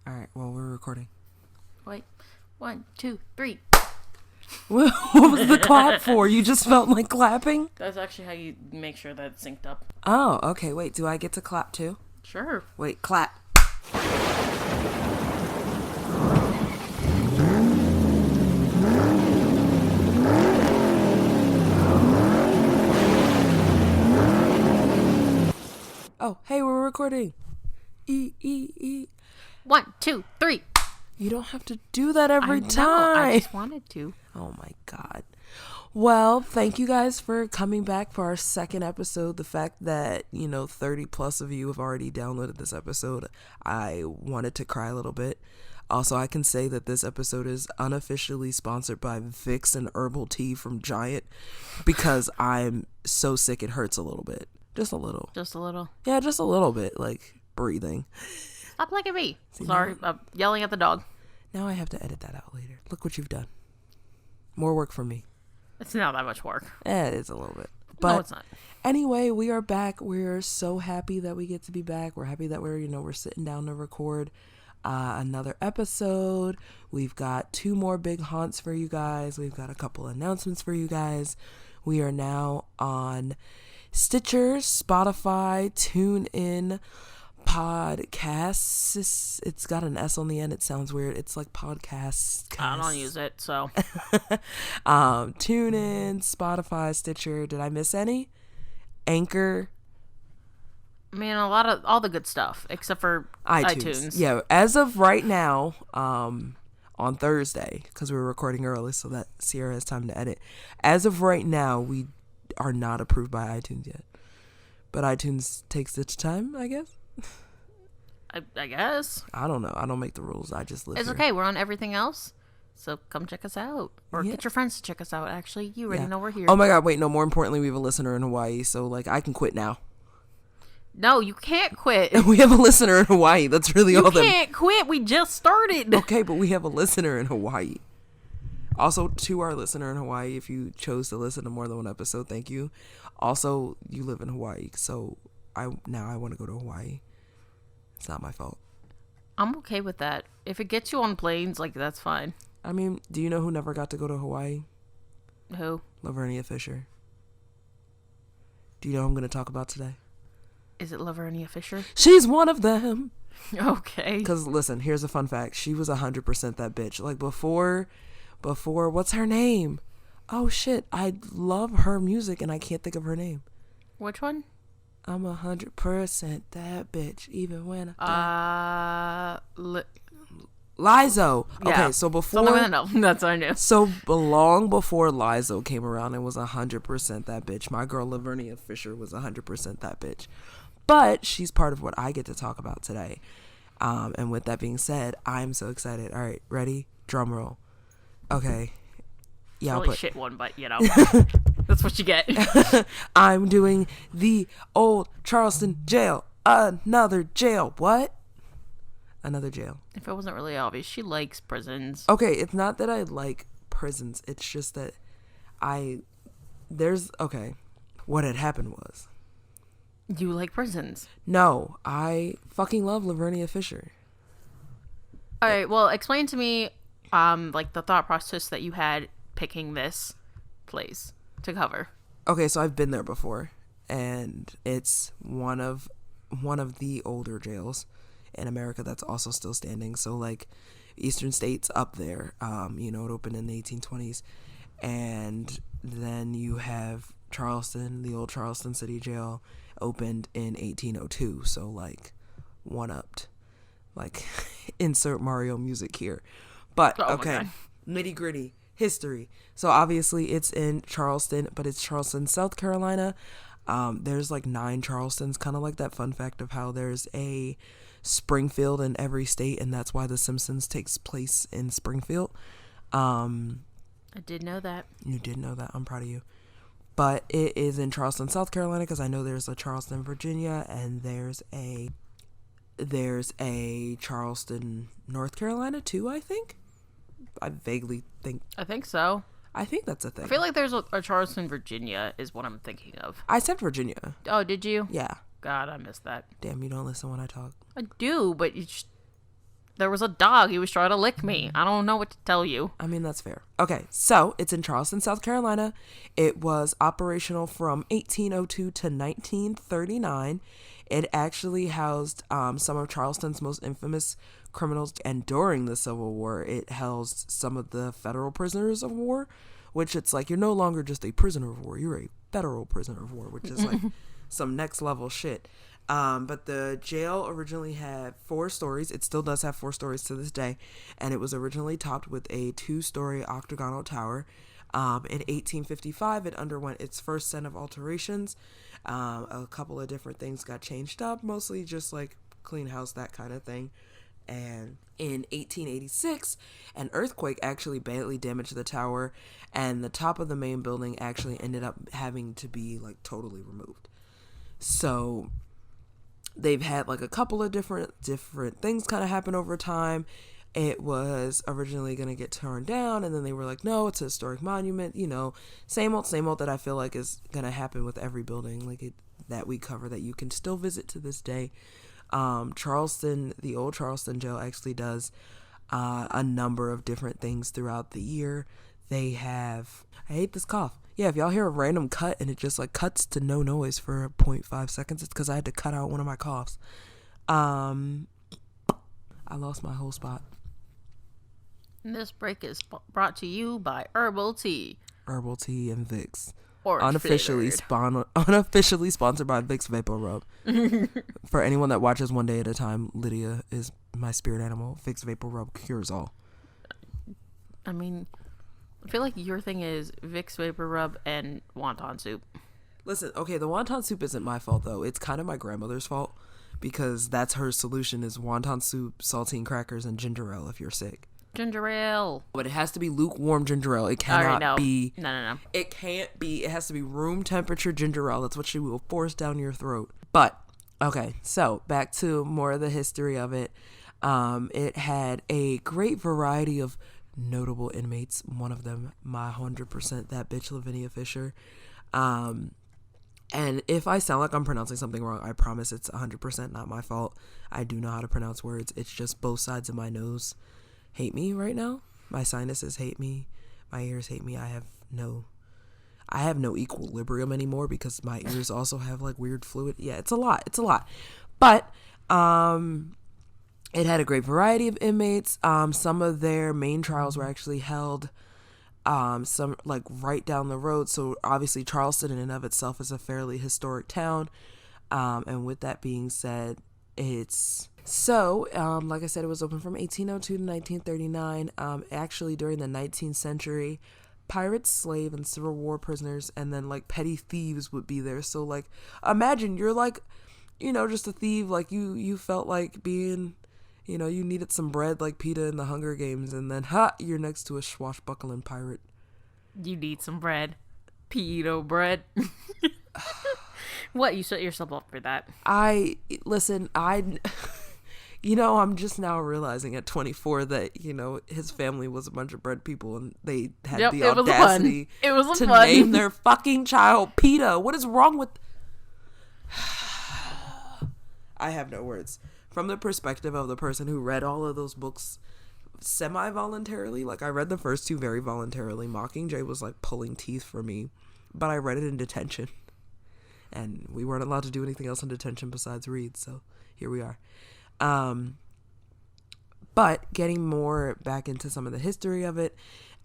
All right, well, we're recording. Wait, 1, 2, 3. What was the clap for? You just felt like clapping? That's actually how you make sure that it's synced up. Oh, okay. Wait, do I get to clap too? Sure. Wait, clap. Oh, hey, we're recording. 1, 2, 3. You don't have to do that every time. I just wanted to. Oh my God. Well, thank you guys for coming back for our second episode. The fact that, 30 plus of you have already downloaded this episode, I wanted to cry a little bit. Also, I can say that this episode is unofficially sponsored by Vicks and Herbal Tea from Giant because I'm so sick it hurts a little bit. Just a little. Just a little. Yeah, just a little bit, like breathing. Stop looking at me. Sorry, I'm yelling at the dog. Now I have to edit that out later. Look what you've done. More work for me. It's not that much work. It's a little bit. But no, it's not. Anyway, we are back. We're so happy that we get to be back. We're happy that we're sitting down to record another episode. We've got 2 more big haunts for you guys. We've got a couple announcements for you guys. We are now on Stitcher, Spotify, TuneIn, Podcasts. It's got an S on the end. It sounds weird. It's like podcasts. I don't use it, so. TuneIn, Spotify, Stitcher. Did I miss any? Anchor. I mean, all the good stuff, except for iTunes. Yeah, as of right now, on Thursday, because we were recording early so that Cierra has time to edit. As of right now, we are not approved by iTunes yet. But iTunes takes its time, I guess. I guess. I don't know. I don't make the rules. I just live It's here. okay. We're on everything else. So come check us out. Or get your friends to check us out, actually. You already know we're here. Oh my God, wait, no, more importantly, we have a listener in Hawaii, so I can quit now. No, you can't quit. We have a listener in Hawaii. That's really all that. You can't quit. We just started. Okay, but we have a listener in Hawaii. Also, to our listener in Hawaii, if you chose to listen to more than one episode, thank you. Also, you live in Hawaii, so I want to go to Hawaii. It's not my fault. I'm okay with that. If it gets you on planes, that's fine. I mean, do you know who never got to go to Hawaii? Who? Lavinia Fisher. Do you know who I'm going to talk about today? Is it Lavinia Fisher? She's one of them. Okay. Because, listen, here's a fun fact. She was 100% that bitch. Before, what's her name? Oh, shit. I love her music, and I can't think of her name. Which one? I'm 100% that bitch, even when I Lizzo. Yeah. Okay, so before... That's what I knew. So long before Lizzo came around, it was 100% that bitch. My girl Lavinia Fisher was 100% that bitch. But she's part of what I get to talk about today. And with that being said, I'm so excited. All right, ready? Drum roll. Okay. Yeah, Really shit one, but that's what you get. I'm doing the Old Charleston Jail. Another jail. What? Another jail. If it wasn't really obvious, she likes prisons. Okay, it's not that I like prisons. It's just that what had happened was. You like prisons? No, I fucking love Lavinia Fisher. All right, well, explain to me, the thought process that you had picking this place to cover. Okay, so I've been there before, and it's one of the older jails in America that's also still standing. So Eastern State's up there. It opened in the 1820s, and then you have Charleston, the Old Charleston City Jail, opened in 1802. So one-upped. Insert Mario music here. But okay, nitty gritty history. So obviously it's in Charleston, but it's Charleston, South Carolina. There's 9 Charlestons, kind of like that fun fact of how there's a Springfield in every state, and that's why The Simpsons takes place in Springfield. I did know that. You did know that. I'm proud of you. But it is in Charleston, South Carolina, because I know there's a Charleston, Virginia, and there's a Charleston, North Carolina too, I think. I vaguely think. I think so. I think that's a thing. I feel like there's a Charleston, Virginia is what I'm thinking of. I said Virginia. Oh, did you? Yeah. God, I missed that. Damn, you don't listen when I talk. I do, but you just... There was a dog. He was trying to lick me. I don't know what to tell you. I mean, that's fair. Okay, so it's in Charleston, South Carolina. It was operational from 1802 to 1939. It actually housed some of Charleston's most infamous criminals, and during the Civil War, it housed some of the federal prisoners of war, which it's like you're no longer just a prisoner of war, you're a federal prisoner of war, which is like some next level shit. But the jail originally had 4 stories. It still does have 4 stories to this day. And it was originally topped with a 2-story octagonal tower. In 1855, it underwent its first set of alterations. A couple of different things got changed up, mostly just like clean house, that kind of thing. And in 1886, an earthquake actually badly damaged the tower, and the top of the main building actually ended up having to be like totally removed. So they've had like a couple of different things kind of happen over time. It was originally going to get torn down, and then they were like, no, it's a historic monument, you know, same old that I feel like is going to happen with every building that we cover that you can still visit to this day. Charleston, the Old Charleston Jail actually does a number of different things throughout the year. They have, I hate this cough. Yeah, if y'all hear a random cut and it just like cuts to no noise for 0.5 seconds, it's because I had to cut out one of my coughs. I lost my whole spot. This break is brought to you by Herbal Tea. Herbal Tea and Vicks. Unofficially sponsored by Vicks Vapor Rub. For anyone that watches One Day at a Time, Lydia is my spirit animal. Vicks Vapor Rub cures all. I mean, I feel like your thing is Vicks Vapor Rub and wonton soup. Listen, okay, the wonton soup isn't my fault, though. It's kind of my grandmother's fault, because that's her solution is wonton soup, saltine crackers, and ginger ale if you're sick. Ginger ale. But it has to be lukewarm ginger ale. It cannot be... No. It can't be... It has to be room temperature ginger ale. That's what she will force down your throat. But, okay, so back to more of the history of it. It had a great variety of notable inmates. One of them, my 100%, that bitch Lavinia Fisher. And if I sound like I'm pronouncing something wrong, I promise it's 100% not my fault. I do know how to pronounce words. It's just both sides of my nose hate me right now. My sinuses hate me. My ears hate me. I have no equilibrium anymore because my ears also have like weird fluid. Yeah, it's a lot. But it had a great variety of inmates. Some of their main trials were actually held some like right down the road. So obviously Charleston in and of itself is a fairly historic town. And with that being said, like I said, it was open from 1802 to 1939. Actually, during the 19th century, pirates, slave, and Civil War prisoners, and then like petty thieves would be there. So like, imagine you're like, you know, just a thief. Like you felt like being, you know, you needed some bread like PETA in the Hunger Games, and then you're next to a swashbuckling pirate. You need some bread, pedo bread. What, you set yourself up for that? You know, I'm just now realizing at 24 that, you know, his family was a bunch of bread people and they had the audacity to name their fucking child PETA. What is wrong with... I have no words. From the perspective of the person who read all of those books semi-voluntarily, like I read the first 2 very voluntarily. Mockingjay was like pulling teeth for me, but I read it in detention. And we weren't allowed to do anything else in detention besides read, so here we are. But getting more back into some of the history of it,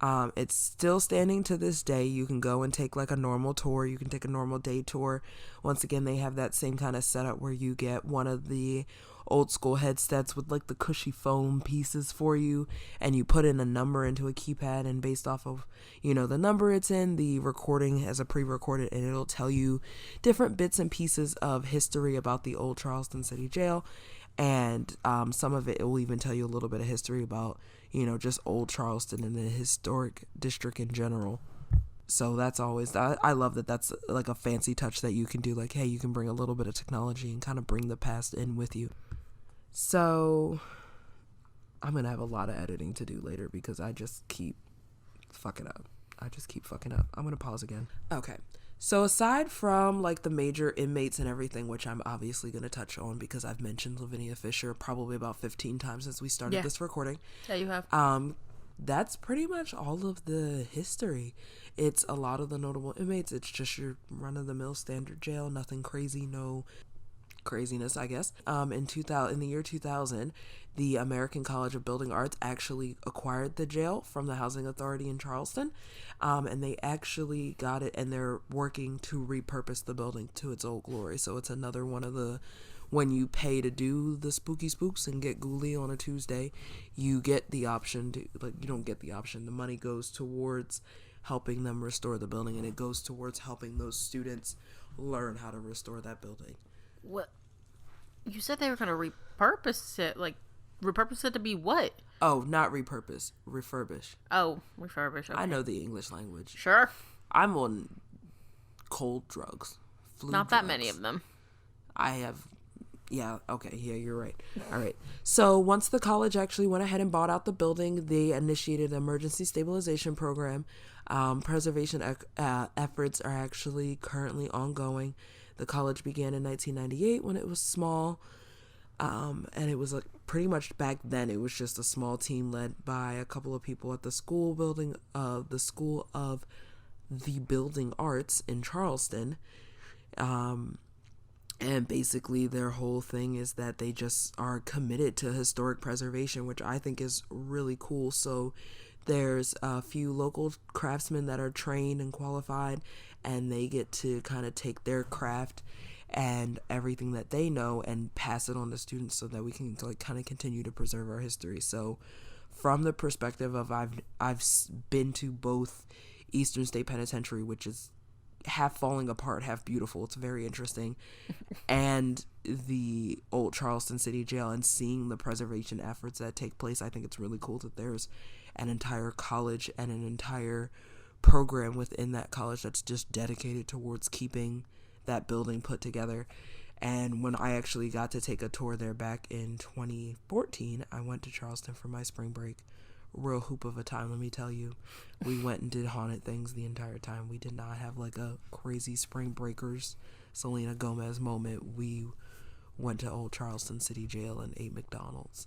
it's still standing to this day. You can go and take like a normal tour. You can take a normal day tour. Once again, they have that same kind of setup where you get one of the old school headsets with like the cushy foam pieces for you, and you put in a number into a keypad, and based off of, you know, the number it's in, the recording has a pre-recorded, and it'll tell you different bits and pieces of history about the Old Charleston City Jail. And some of it will even tell you a little bit of history about, you know, just Old Charleston and the historic district in general. So that's always, I love that that's like a fancy touch that you can do. Like, hey, you can bring a little bit of technology and kind of bring the past in with you. So I'm going to have a lot of editing to do later because I just keep fucking up. I'm going to pause again. Okay. So aside from like the major inmates and everything, which I'm obviously going to touch on because I've mentioned Lavinia Fisher probably about 15 times since we started this recording. Yeah, you have. That's pretty much all of the history. It's a lot of the notable inmates. It's just your run-of-the-mill standard jail, nothing crazy, no craziness, I guess. In the year 2000, the American College of Building Arts actually acquired the jail from the Housing Authority in Charleston, and they actually got it, and they're working to repurpose the building to its old glory. So it's another one of the, when you pay to do the spooky spooks and get ghouly on a Tuesday, you get the option to, like, you don't get the option. The money goes towards helping them restore the building, and it goes towards helping those students learn how to restore that building. What? You said they were going to repurpose it. Like, repurpose it to be what? Oh, not repurpose. Refurbish. Oh, refurbish. Okay. I know the English language. Sure. I'm on cold drugs. Not that many of them. I have... Yeah, okay, yeah, you're right. All right. So once the college actually went ahead and bought out the building, they initiated an emergency stabilization program. Preservation efforts are actually currently ongoing. The college began in 1998 when it was small, and it was like pretty much back then it was just a small team led by a couple of people at the school building of the School of the Building Arts in Charleston. And basically their whole thing is that they just are committed to historic preservation, which I think is really cool. So there's a few local craftsmen that are trained and qualified, and they get to kind of take their craft and everything that they know and pass it on to students so that we can like kind of continue to preserve our history. So from the perspective of I've been to both Eastern State Penitentiary, which is half falling apart, half beautiful. It's very interesting. And the Old Charleston City Jail, and seeing the preservation efforts that take place, I think it's really cool that there's an entire college and an entire program within that college that's just dedicated towards keeping that building put together. And when I actually got to take a tour there back in 2014, I went to Charleston for my spring break. Real hoop of a time, let me tell you. We went and did haunted things the entire time. We did not have like a crazy spring breakers Selena Gomez moment. We went to Old Charleston City Jail and ate McDonald's.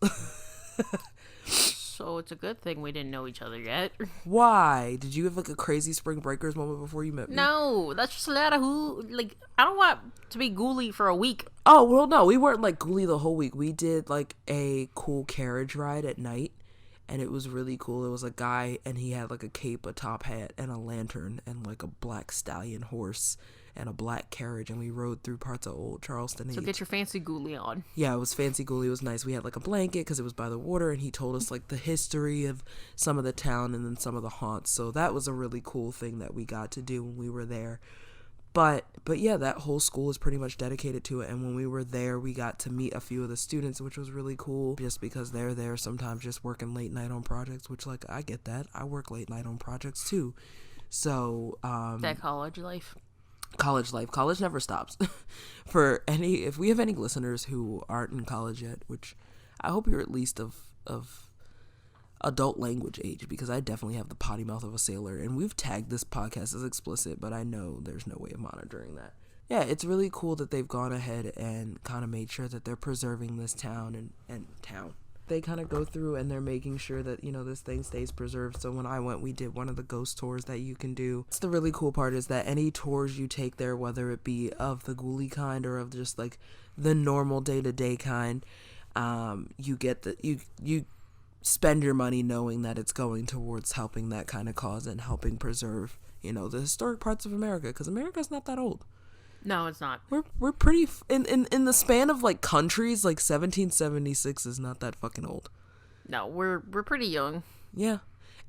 So it's a good thing we didn't know each other yet. Why? Did you have like a crazy spring breakers moment before you met me? No, that's just a lot of I don't want to be ghouly for a week. Oh, well, no, we weren't like ghouly the whole week. We did like a cool carriage ride at night. And it was really cool. It was a guy, and he had like a cape, a top hat, and a lantern, and like a black stallion horse, and a black carriage. And we rode through parts of Old Charleston. So get your fancy ghoulie on. Yeah, it was fancy ghoulie. It was nice. We had like a blanket because it was by the water, and he told us like the history of some of the town and then some of the haunts. So that was a really cool thing that we got to do when we were there. But yeah, that whole school is pretty much dedicated to it. And when we were there, we got to meet a few of the students, which was really cool, just because they're there sometimes just working late night on projects, which like, I get that. I work late night on projects too. So, that college life. College never stops. If we have any listeners who aren't in college yet, which I hope you're at least of adult language age, because I definitely have the potty mouth of a sailor, and we've tagged this podcast as explicit, but I know there's no way of monitoring that. Yeah, it's really cool that they've gone ahead and kind of made sure that they're preserving this town and town. They kind of go through and they're making sure that, you know, this thing stays preserved. So when I went, we did one of the ghost tours that you can do. It's the really cool part is that any tours you take there, whether it be of the ghouly kind or of just like the normal day-to-day kind, you get you spend your money knowing that it's going towards helping that kind of cause and helping preserve, you know, the historic parts of America, because America's not that old. No, it's not. We're pretty in the span of like countries, like 1776 is not that fucking old. No, we're pretty young. Yeah.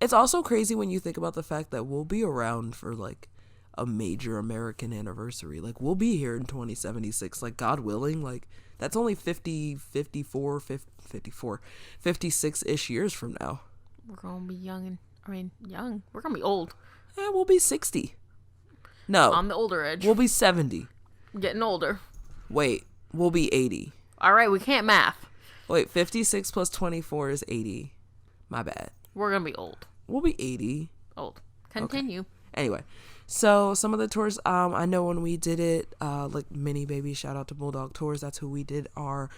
It's also crazy when you think about the fact that we'll be around for like a major American anniversary. Like we'll be here in 2076, like God willing, like that's only 56-ish years from now. We're going to be young. We're going to be old. Yeah, we'll be 60. No. On the older edge. We'll be 70. Getting older. Wait, we'll be 80. All right, we can't math. Wait, 56 plus 24 is 80. My bad. We're going to be old. We'll be 80. Old. Continue. Okay. Anyway, So some of the tours, I know when we did it, like Mini Baby, shout out to Bulldog Tours. That's who we did our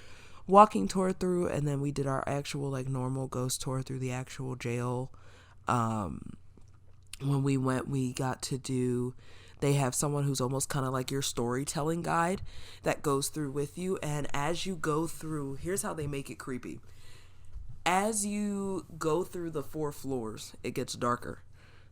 walking tour through, and then we did our actual like normal ghost tour through the actual jail. When we went, we got to do. They have someone who's almost kind of like your storytelling guide that goes through with you, and as you go through, here's how they make it creepy. As you go through the 4 floors, it gets darker.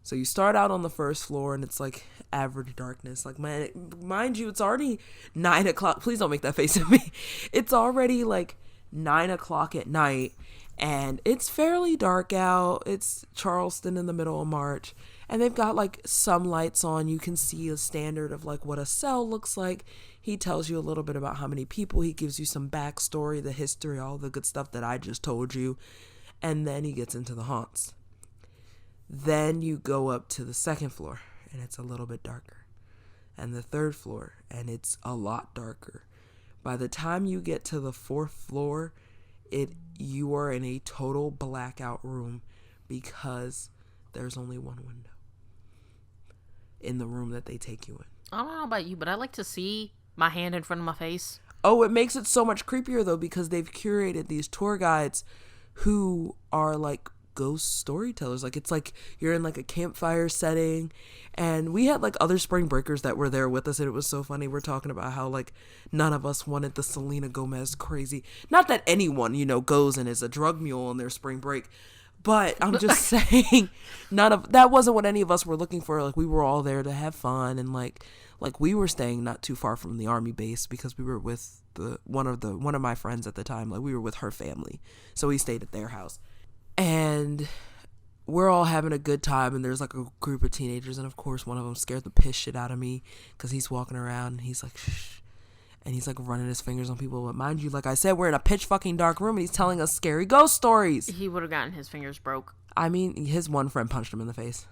So you start out on the first floor and it's like average darkness. Like, man, mind you, it's already 9 o'clock. Please don't make that face at me. It's already like 9 o'clock at night and it's fairly dark out. It's Charleston in the middle of March and they've got like some lights on. You can see a standard of like what a cell looks like. He tells you a little bit about how many people. He gives you some backstory, the history, all the good stuff that I just told you. And then he gets into the haunts. Then you go up to the 2nd floor and it's a little bit darker. And the 3rd floor and it's a lot darker. By the time you get to the 4th floor, you are in a total blackout room because there's only one window in the room that they take you in. I don't know about you, but I like to see my hand in front of my face. Oh, it makes it so much creepier though because they've curated these tour guides who are like ghost storytellers. Like it's like you're in like a campfire setting, and we had like other spring breakers that were there with us, and it was so funny. We're talking about how like none of us wanted the Selena Gomez crazy, not that anyone goes and is a drug mule on their spring break, but I'm just saying none of that wasn't what any of us were looking for. Like we were all there to have fun, and like we were staying not too far from the army base because we were with one of my friends at the time. Like we were with her family, so we stayed at their house. And we're all having a good time, and there's like a group of teenagers, and of course one of them scared the piss shit out of me because he's walking around and he's like shh, and he's like running his fingers on people. But mind you, like I said, we're in a pitch fucking dark room and he's telling us scary ghost stories. He would have gotten his fingers broke. I mean, his one friend punched him in the face.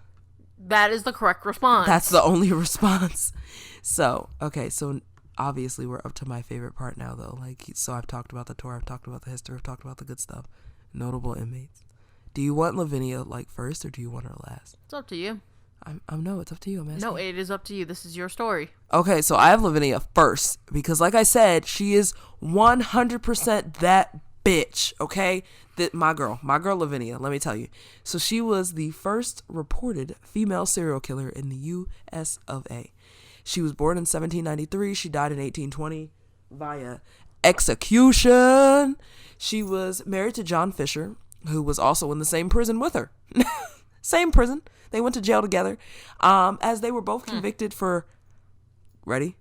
That is the correct response. That's the only response. So okay, so obviously we're up to my favorite part now though. Like, so I've talked about the tour, I've talked about the history, I've talked about the good stuff. Notable inmates. Do you want Lavinia like first or do you want her last? It's up to you. No, it's up to you. I'm asking. No, it is up to you. This is your story. Okay, so I have Lavinia first because like I said, she is 100% that bitch, okay? My girl Lavinia, let me tell you. So she was the first reported female serial killer in the US of A. She was born in 1793. She died in 1820 via execution. She was married to John Fisher, who was also in the same prison with her. Same prison. They went to jail together. As they were both convicted for, ready?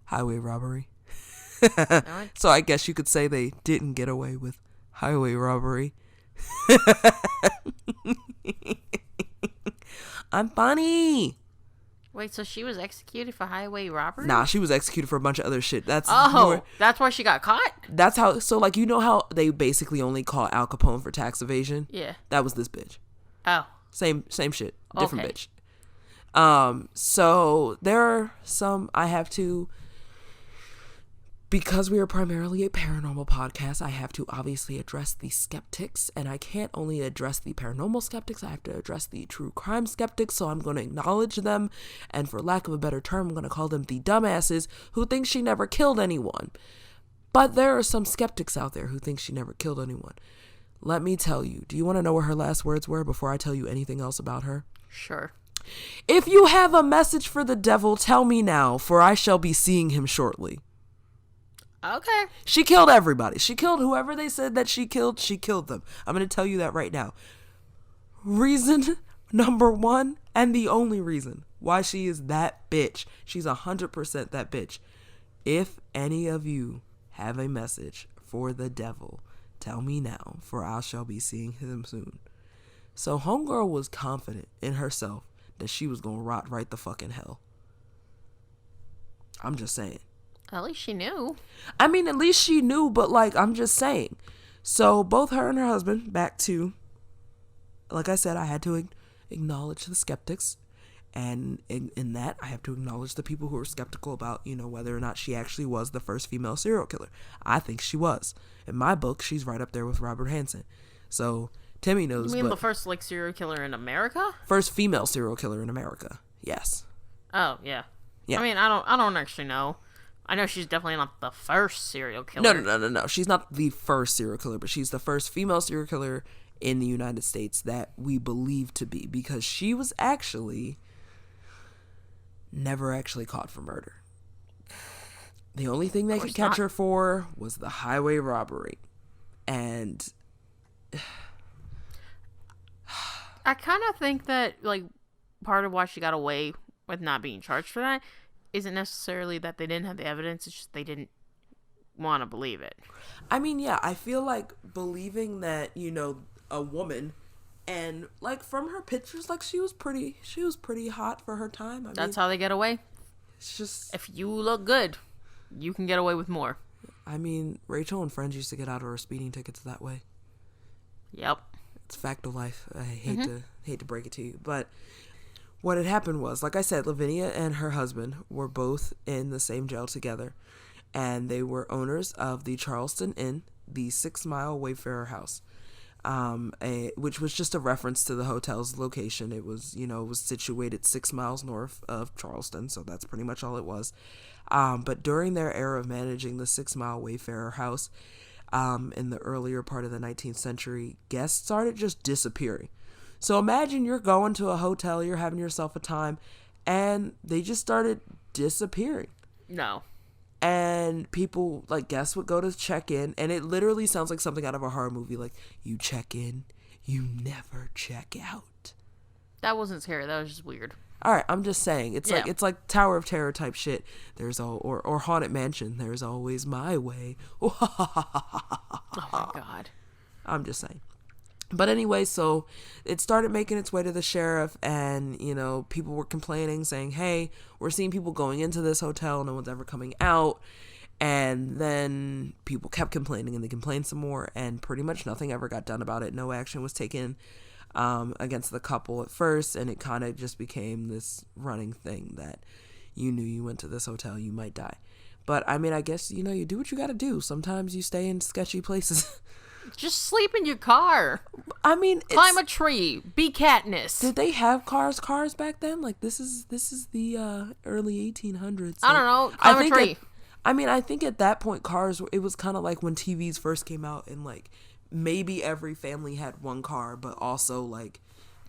Highway robbery. Right. So I guess you could say they didn't get away with highway robbery. I'm funny. Wait, so she was executed for highway robbery? Nah, she was executed for a bunch of other shit. That's that's why she got caught? That's how, so like, how they basically only call Al Capone for tax evasion? Yeah. That was this bitch. Oh. Same shit. Different bitch. So there are some I have to, because we are primarily a paranormal podcast, I have to obviously address the skeptics, and I can't only address the paranormal skeptics, I have to address the true crime skeptics, so I'm going to acknowledge them, and for lack of a better term, I'm going to call them the dumbasses who think she never killed anyone. But there are some skeptics out there who think she never killed anyone. Let me tell you, do you want to know what her last words were before I tell you anything else about her? Sure. If you have a message for the devil, tell me now, for I shall be seeing him shortly. Okay. She killed everybody. She killed whoever they said that she killed them. I'm going to tell you that right now. Reason number 1 and the only reason why she is that bitch. She's 100% that bitch. If any of you have a message for the devil, tell me now, for I shall be seeing him soon. So homegirl was confident in herself that she was going to rot right the fuck in hell. I'm just saying. At least she knew. I mean, at least she knew, but like, I'm just saying. So both her and her husband, back to, like I said, I had to acknowledge the skeptics. And in that, I have to acknowledge the people who are skeptical about, whether or not she actually was the first female serial killer. I think she was. In my book, she's right up there with Robert Hansen. So Timmii knows. You mean the first serial killer in America? First female serial killer in America. Yes. Oh, yeah. Yeah. I mean, I don't actually know. I know she's definitely not the first serial No, killer. no, no, no, no. She's not the first serial killer, but she's the first female serial killer in the United States that we believe to be, because she was actually never actually caught for murder. The only thing they could catch her for was the highway robbery. And I kind of think that, like, part of why she got away with not being charged for that isn't necessarily that they didn't have the evidence, it's just they didn't want to believe it. I mean, yeah, I feel like believing that, a woman, and like from her pictures, like she was pretty hot for her time. That's how they get away. It's just, if you look good, you can get away with more. I mean, Rachel and Friends used to get out of her speeding tickets that way. Yep. It's fact of life. I hate to break it to you, but what had happened was, like I said, Lavinia and her husband were both in the same jail together, and they were owners of the Charleston Inn, the 6 Mile Wayfarer house, which was just a reference to the hotel's location. It was, it was situated 6 miles north of Charleston, so that's pretty much all it was. But during their era of managing the 6 Mile Wayfarer house, in the earlier part of the 19th century, guests started just disappearing. So imagine you're going to a hotel, you're having yourself a time, and they just started disappearing. No. And people, like, guests would go to check in, and it literally sounds like something out of a horror movie. Like, you check in, you never check out. That wasn't scary. That was just weird. All right, I'm just saying. It's like Tower of Terror type shit. Or Haunted Mansion. There's always my way. Oh my God. I'm just saying. But anyway, so it started making its way to the sheriff, and, people were complaining, saying, hey, we're seeing people going into this hotel, no one's ever coming out. And then people kept complaining, and they complained some more, and pretty much nothing ever got done about it. No action was taken against the couple at first, and it kind of just became this running thing that you knew you went to this hotel, you might die. But, I mean, I guess, you do what you got to do. Sometimes you stay in sketchy places. Just sleep in your car. I mean, climb a tree. Be Katniss. Did they have cars back then? Like, this is the early 1800s. So I don't know. Climb a tree. I think at that point, cars, it was kind of like when TVs first came out, and like maybe every family had one car, but also like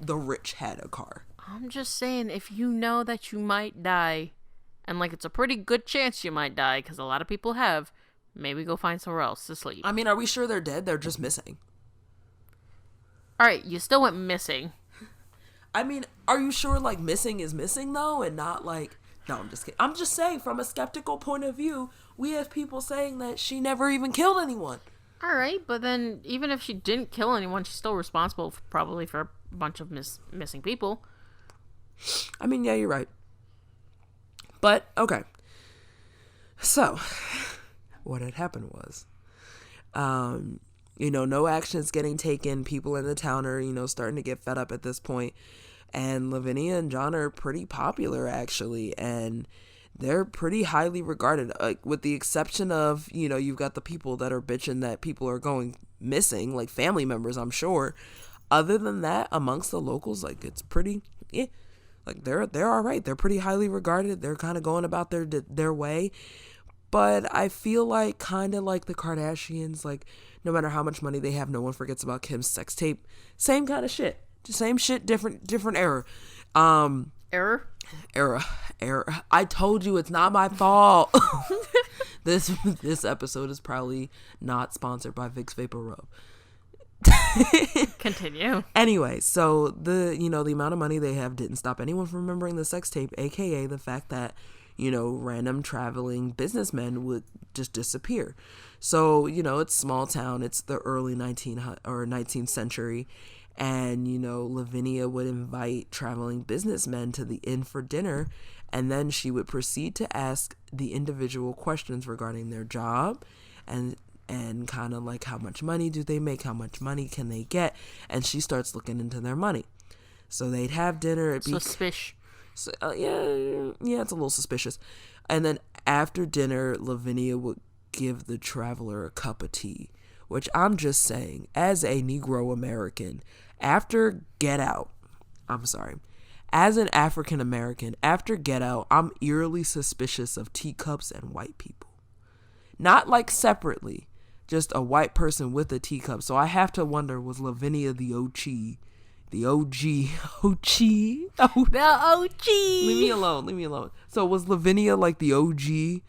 the rich had a car. I'm just saying, if you know that you might die, and like it's a pretty good chance you might die, because a lot of people have, maybe go find somewhere else to sleep. I mean, are we sure they're dead? They're just missing. All right, you still went missing. I mean, are you sure, like, missing is missing, though, and not, like... No, I'm just kidding. I'm just saying, from a skeptical point of view, we have people saying that she never even killed anyone. All right, but then even if she didn't kill anyone, she's still responsible probably for a bunch of missing people. I mean, yeah, you're right. But, okay. So... what had happened was, no action's getting taken. People in the town are, starting to get fed up at this point. And Lavinia and John are pretty popular, actually. And they're pretty highly regarded, with the exception of, you've got the people that are bitching that people are going missing, like family members, I'm sure. Other than that, amongst the locals, like, it's pretty, like, they're all right. They're pretty highly regarded. They're kind of going about their way. But I feel like, kind of like the Kardashians, like, no matter how much money they have, no one forgets about Kim's sex tape. Same kind of shit. Same shit, different era. Error? Error. I told you it's not my fault. This episode is probably not sponsored by Vicks Vapor Rub. Continue. Anyway, so the amount of money they have didn't stop anyone from remembering the sex tape, aka the fact that random traveling businessmen would just disappear. So, it's small town. It's the early 19th century. And, Lavinia would invite traveling businessmen to the inn for dinner. And then she would proceed to ask the individual questions regarding their job and kind of like, how much money do they make? How much money can they get? And she starts looking into their money. So they'd have dinner. It'd be suspicious. So, yeah, it's a little suspicious. And then after dinner, Lavinia would give the traveler a cup of tea, which I'm just saying, as a Negro American, after As an African American, after Get Out, I'm eerily suspicious of teacups and white people. Not like separately, just a white person with a teacup. So I have to wonder, was Lavinia the OG? The OG. OG? Oh, The OG. leave me alone. So was Lavinia like the OG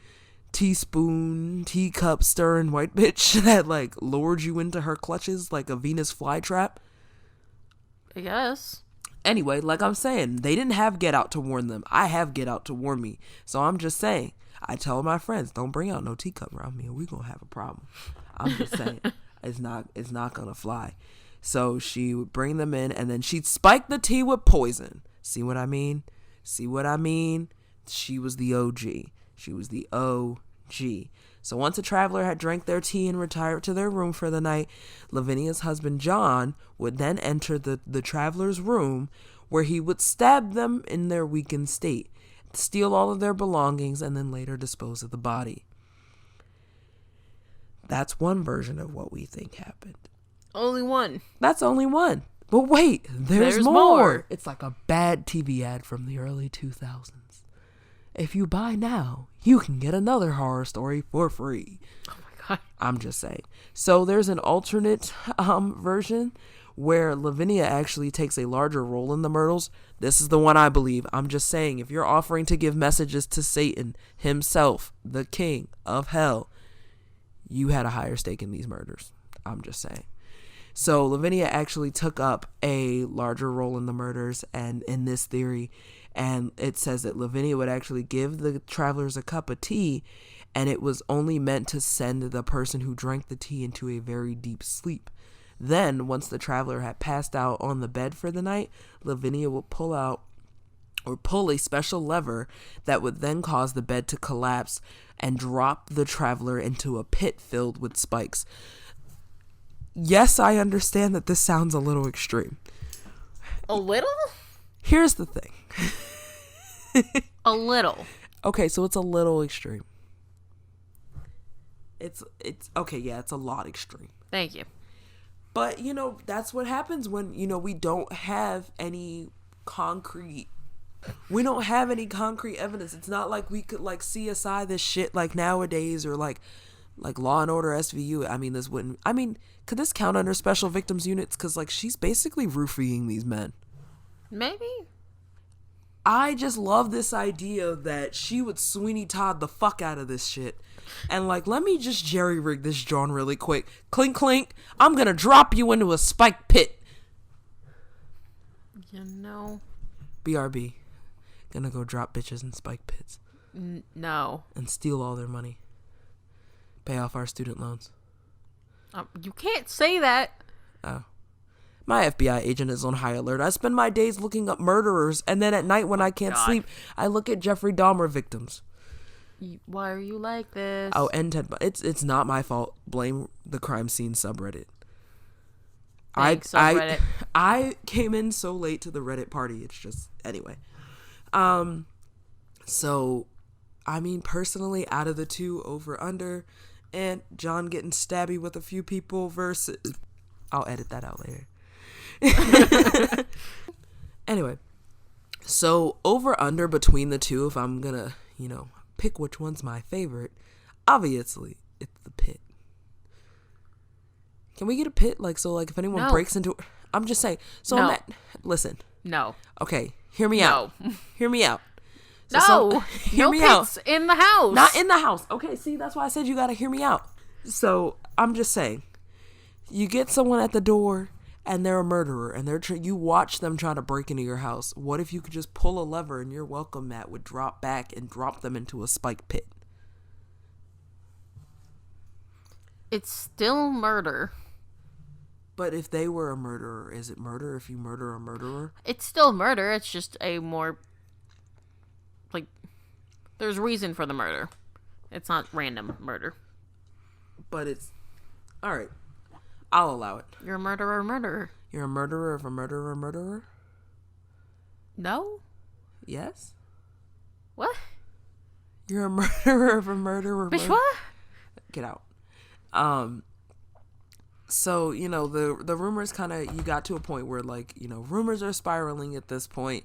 teaspoon, teacup stirring white bitch that like lured you into her clutches like a Venus flytrap? I guess. Anyway, like I'm saying, they didn't have Get Out to warn them. I have Get Out to warn me. So I'm just saying, I tell my friends, don't bring out no teacup around me or we're going to have a problem. I'm just saying, it's not going to fly. So she would bring them in and then she'd spike the tea with poison. See what I mean? She was the OG. She was the OG. So once a traveler had drank their tea and retired to their room for the night, Lavinia's husband John would then enter the traveler's room where he would stab them in their weakened state, steal all of their belongings, and then later dispose of the body. That's one version of what we think happened. Only one. That's only one. But wait, there's more. It's like a bad TV ad from the early 2000s. If you buy now, you can get another horror story for free. Oh my God. I'm just saying. So there's an alternate version where Lavinia actually takes a larger role in the murders. This is the one I believe. I'm just saying, if you're offering to give messages to Satan himself, the king of hell, you had a higher stake in these murders. I'm just saying. So Lavinia actually took up a larger role in the murders and in this theory. And it says that Lavinia would actually give the travelers a cup of tea, and it was only meant to send the person who drank the tea into a very deep sleep. Then, once the traveler had passed out on the bed for the night, Lavinia would pull a special lever that would then cause the bed to collapse and drop the traveler into a pit filled with spikes. Yes, I understand that this sounds a little extreme. A little? Here's the thing. A little. Okay, so it's a little extreme. It's okay, yeah, it's a lot extreme. Thank you. But, that's what happens when, we don't have any concrete evidence. It's not like we could like CSI this shit like nowadays or like Law and Order SVU. Could this count under special victims units? Because like she's basically roofing these men. Maybe. I just love this idea that she would Sweeney Todd the fuck out of this shit. And like, let me just jerry rig this John really quick. Clink, clink. I'm going to drop you into a spike pit. BRB. Gonna go drop bitches in spike pits. No. And steal all their money. Pay off our student loans. You can't say that. Oh. My FBI agent is on high alert. I spend my days looking up murderers, and then at night when I can't sleep, I look at Jeffrey Dahmer victims. Why are you like this? Oh, and Ted. It's not my fault. Blame the crime scene subreddit. Thanks, subreddit. I came in so late to the Reddit party. It's just anyway. So, personally, out of the two, over under, and John getting stabby with a few people versus. I'll edit that out later. Anyway, so over under between the two, if I'm gonna pick which one's my favorite, obviously it's the pit. Can we get a pit if anyone breaks into, I'm just saying, so no. Listen, no, okay, hear me out. So hear me pits out. In the house, not in the house. Okay, see, that's why I said you gotta hear me out. So I'm just saying, you get someone at the door and they're a murderer, and you watch them try to break into your house. What if you could just pull a lever and your welcome mat would drop back and drop them into a spike pit? It's still murder. But if they were a murderer, is it murder if you murder a murderer? It's still murder. It's just a more there's reason for the murder. It's not random murder. But it's all right. I'll allow it. You're a murderer. You're a murderer of a murderer? No. Yes? What? You're a murderer of a murderer. Bitch, what? Get out. So, the rumors kind of, you got to a point where rumors are spiraling at this point.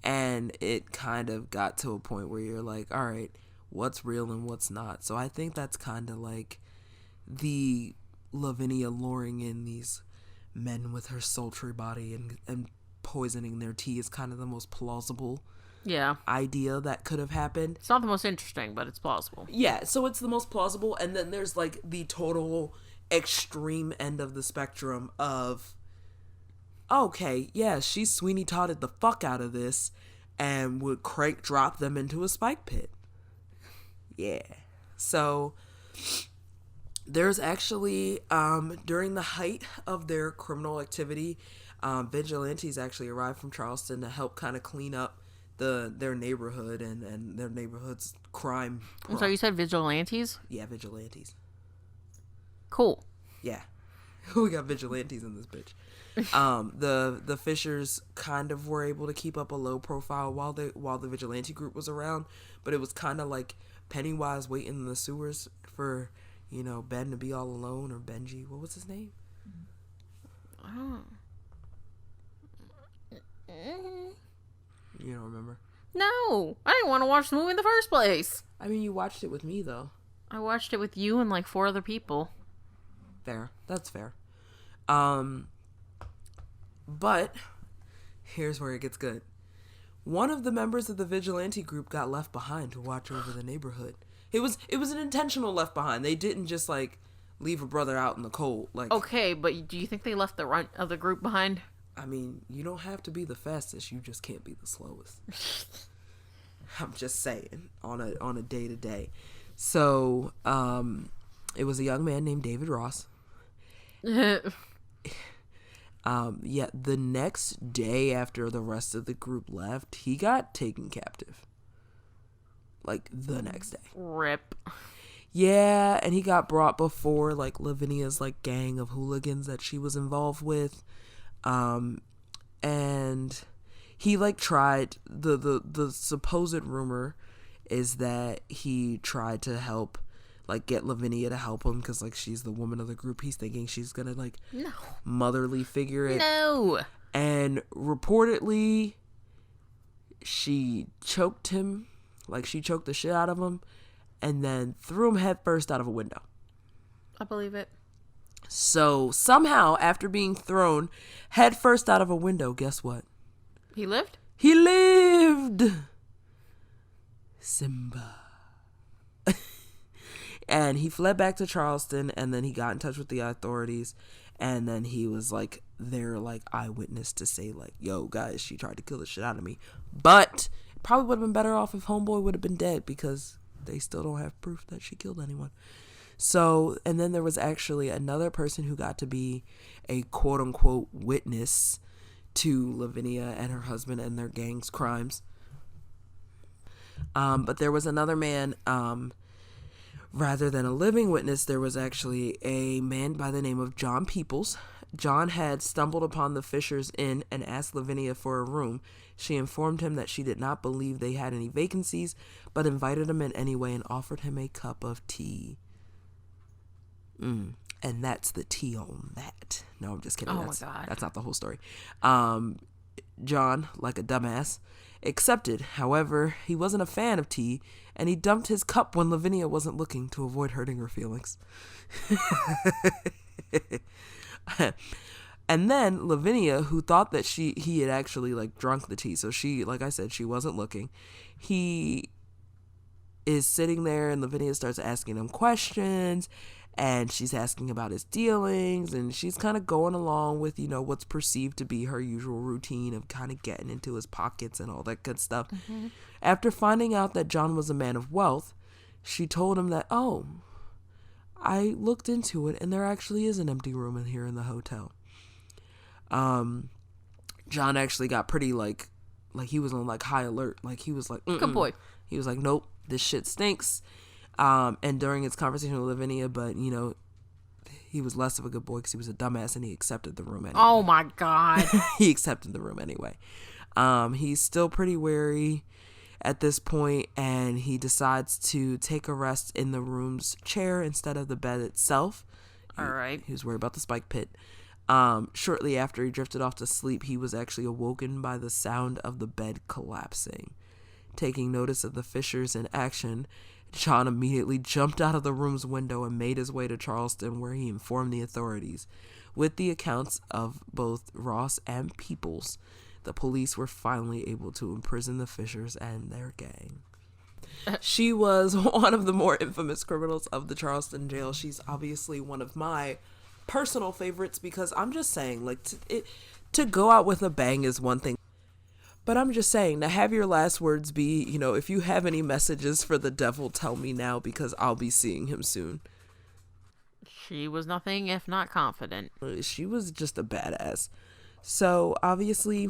And it kind of got to a point where you're like, all right, what's real and what's not? So I think that's kind of like the Lavinia luring in these men with her sultry body and poisoning their tea is kind of the most plausible idea that could have happened. It's not the most interesting, but it's plausible. Yeah, so it's the most plausible. And then there's like the total extreme end of the spectrum of, okay, yeah, she Sweeney Todded the fuck out of this and would crank drop them into a spike pit. Yeah. So there's actually, during the height of their criminal activity, vigilantes actually arrived from Charleston to help kind of clean up their neighborhood and their neighborhood's crime. I'm sorry, you said vigilantes? Yeah, vigilantes. Cool. Yeah. We got vigilantes in this bitch. The Fishers kind of were able to keep up a low profile while the vigilante group was around, but it was kind of like Pennywise waiting in the sewers for, you know, Ben to be all alone, or Benji. What was his name? Oh. You don't remember? No, I didn't want to watch the movie in the first place. I mean, you watched it with me though. I watched it with you and like 4 other people. Fair. That's fair. But here's where it gets good. One of the members of the vigilante group got left behind to watch over the neighborhood. It was an intentional left behind. They didn't just like leave a brother out in the cold. Like, okay, but do you think they left the runt of the group behind? I mean, you don't have to be the fastest. You just can't be the slowest. I'm just saying on a day to day. So, it was a young man named David Ross. Yeah, the next day after the rest of the group left, he got taken captive. Like, the next day. Rip. Yeah, and he got brought before, like, Lavinia's, like, gang of hooligans that she was involved with. And he, like, tried, the supposed rumor is that he tried to help, like, get Lavinia to help him because, like, she's the woman of the group. He's thinking she's gonna, like, motherly figure it. No. And reportedly, she choked him, like, she choked the shit out of him, and then threw him headfirst out of a window. I believe it. So, somehow, after being thrown headfirst out of a window, guess what? He lived? He lived! Simba. And he fled back to Charleston, and then he got in touch with the authorities, and then he was like their like eyewitness to say like, yo guys, she tried to kill the shit out of me. But it probably would have been better off if homeboy would have been dead, because they still don't have proof that she killed anyone. So, and then there was actually another person who got to be a quote unquote witness to Lavinia and her husband and their gang's crimes. But there was another man, rather than a living witness, there was actually a man by the name of John Peoples. John had stumbled upon the Fishers Inn and asked Lavinia for a room. She informed him that she did not believe they had any vacancies, but invited him in anyway and offered him a cup of tea. And that's the tea on that. No, I'm just kidding. Oh my God. That's not the whole story. John, like a dumbass, accepted. However, he wasn't a fan of tea, and he dumped his cup when Lavinia wasn't looking to avoid hurting her feelings. And then Lavinia, who thought that he had actually like drunk the tea, so she, like I said, she wasn't looking. He is sitting there, and Lavinia starts asking him questions, and she's asking about his dealings, and she's kind of going along with, you know, what's perceived to be her usual routine of kind of getting into his pockets and all that good stuff. Mm-hmm. After finding out that John was a man of wealth, she told him that, oh, I looked into it, and there actually is an empty room in here in the hotel. John actually got pretty like he was on like high alert. Like he was like, good boy. He was like, nope, this shit stinks. And during his conversation with Lavinia, but you know, he was less of a good boy because he was a dumbass, and he accepted the room anyway. Oh my God. He accepted the room anyway. He's still pretty wary at this point, and he decides to take a rest in the room's chair instead of the bed itself. All right. He was worried about the spike pit. Shortly after he drifted off to sleep, he was actually awoken by the sound of the bed collapsing. Taking notice of the Fishers in action, John immediately jumped out of the room's window and made his way to Charleston, where he informed the authorities. With the accounts of both Ross and Peoples, the police were finally able to imprison the Fishers and their gang. She was one of the more infamous criminals of the Charleston jail. She's obviously one of my personal favorites because I'm just saying, like, to go out with a bang is one thing. But I'm just saying, to have your last words be, you know, if you have any messages for the devil, tell me now because I'll be seeing him soon. She was nothing if not confident. She was just a badass. So, obviously,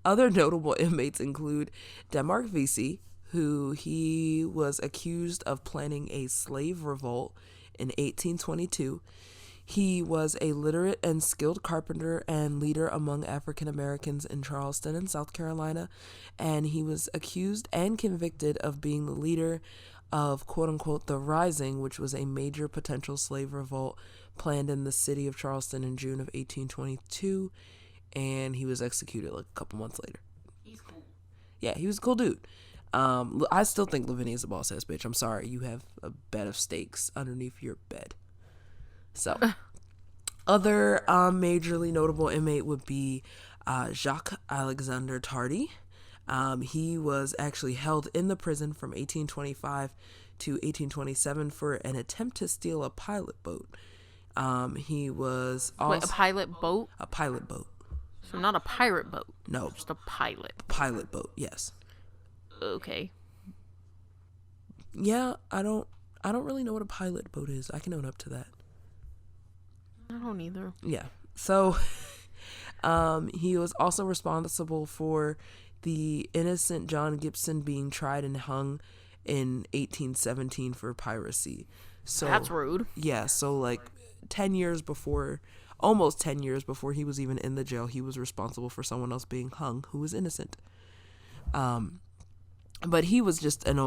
other notable inmates include Denmark Vesey, who he was accused of planning a slave revolt in 1822. He was a literate and skilled carpenter and leader among African Americans in Charleston and South Carolina, and he was accused and convicted of being the leader of quote-unquote the Rising, which was a major potential slave revolt planned in the city of Charleston in June of 1822, and he was executed like a couple months later. He's cool. Yeah, he was a cool dude. I still think Lavinia's a boss-ass bitch. I'm sorry, you have a bed of steaks underneath your bed. So, other majorly notable inmate would be Jacques Alexander Tardy. He was actually held in the prison from 1825 to 1827 for an attempt to steal a pilot boat. He was also... Wait, a pilot boat? A pilot boat. So not a pirate boat? No. Just a pilot. Pilot boat, yes. Okay. Yeah, I don't really know what a pilot boat is. I can own up to that. I don't either. Yeah. So, he was also responsible for the innocent John Gibson being tried and hung in 1817 for piracy. So that's rude. Yeah. So like 10 years before, almost 10 years before he was even in the jail, he was responsible for someone else being hung who was innocent. But he was just his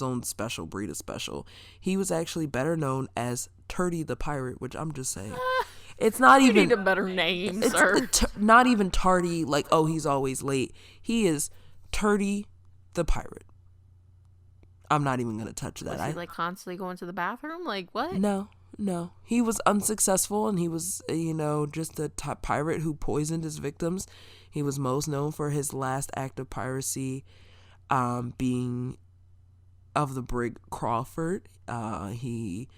own special breed of special. He was actually better known as Turdy the Pirate, which I'm just saying. It's not You even... need a better name, sir. Not even Tardy, like, oh, he's always late. He is Turdy the Pirate. I'm not even going to touch that. Was he, like, constantly going to the bathroom? Like, what? No. He was unsuccessful, and he was, just a pirate who poisoned his victims. He was most known for his last act of piracy being of the brig Crawford. He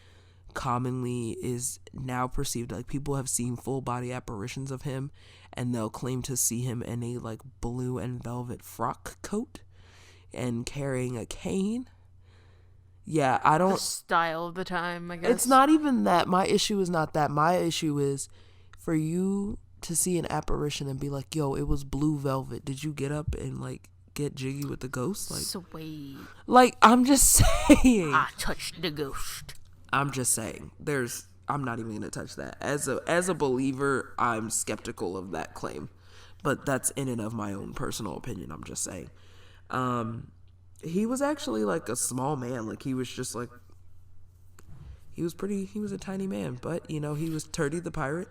commonly is now perceived, like, people have seen full body apparitions of him, and they'll claim to see him in a, like, blue and velvet frock coat and carrying a cane. Yeah, I don't... The style of the time, I guess. It's not even that. My issue is not that. My issue is for you to see an apparition and be like, yo, it was blue velvet. Did you get up and, like, get jiggy with the ghost? Like, sweet. Like, I'm just saying. I touched the ghost. I'm just saying. I'm not even going to touch that. As a believer, I'm skeptical of that claim. But that's in and of my own personal opinion. I'm just saying. He was actually like a small man. Like he was just like, he was a tiny man, but he was Turdy the Pirate.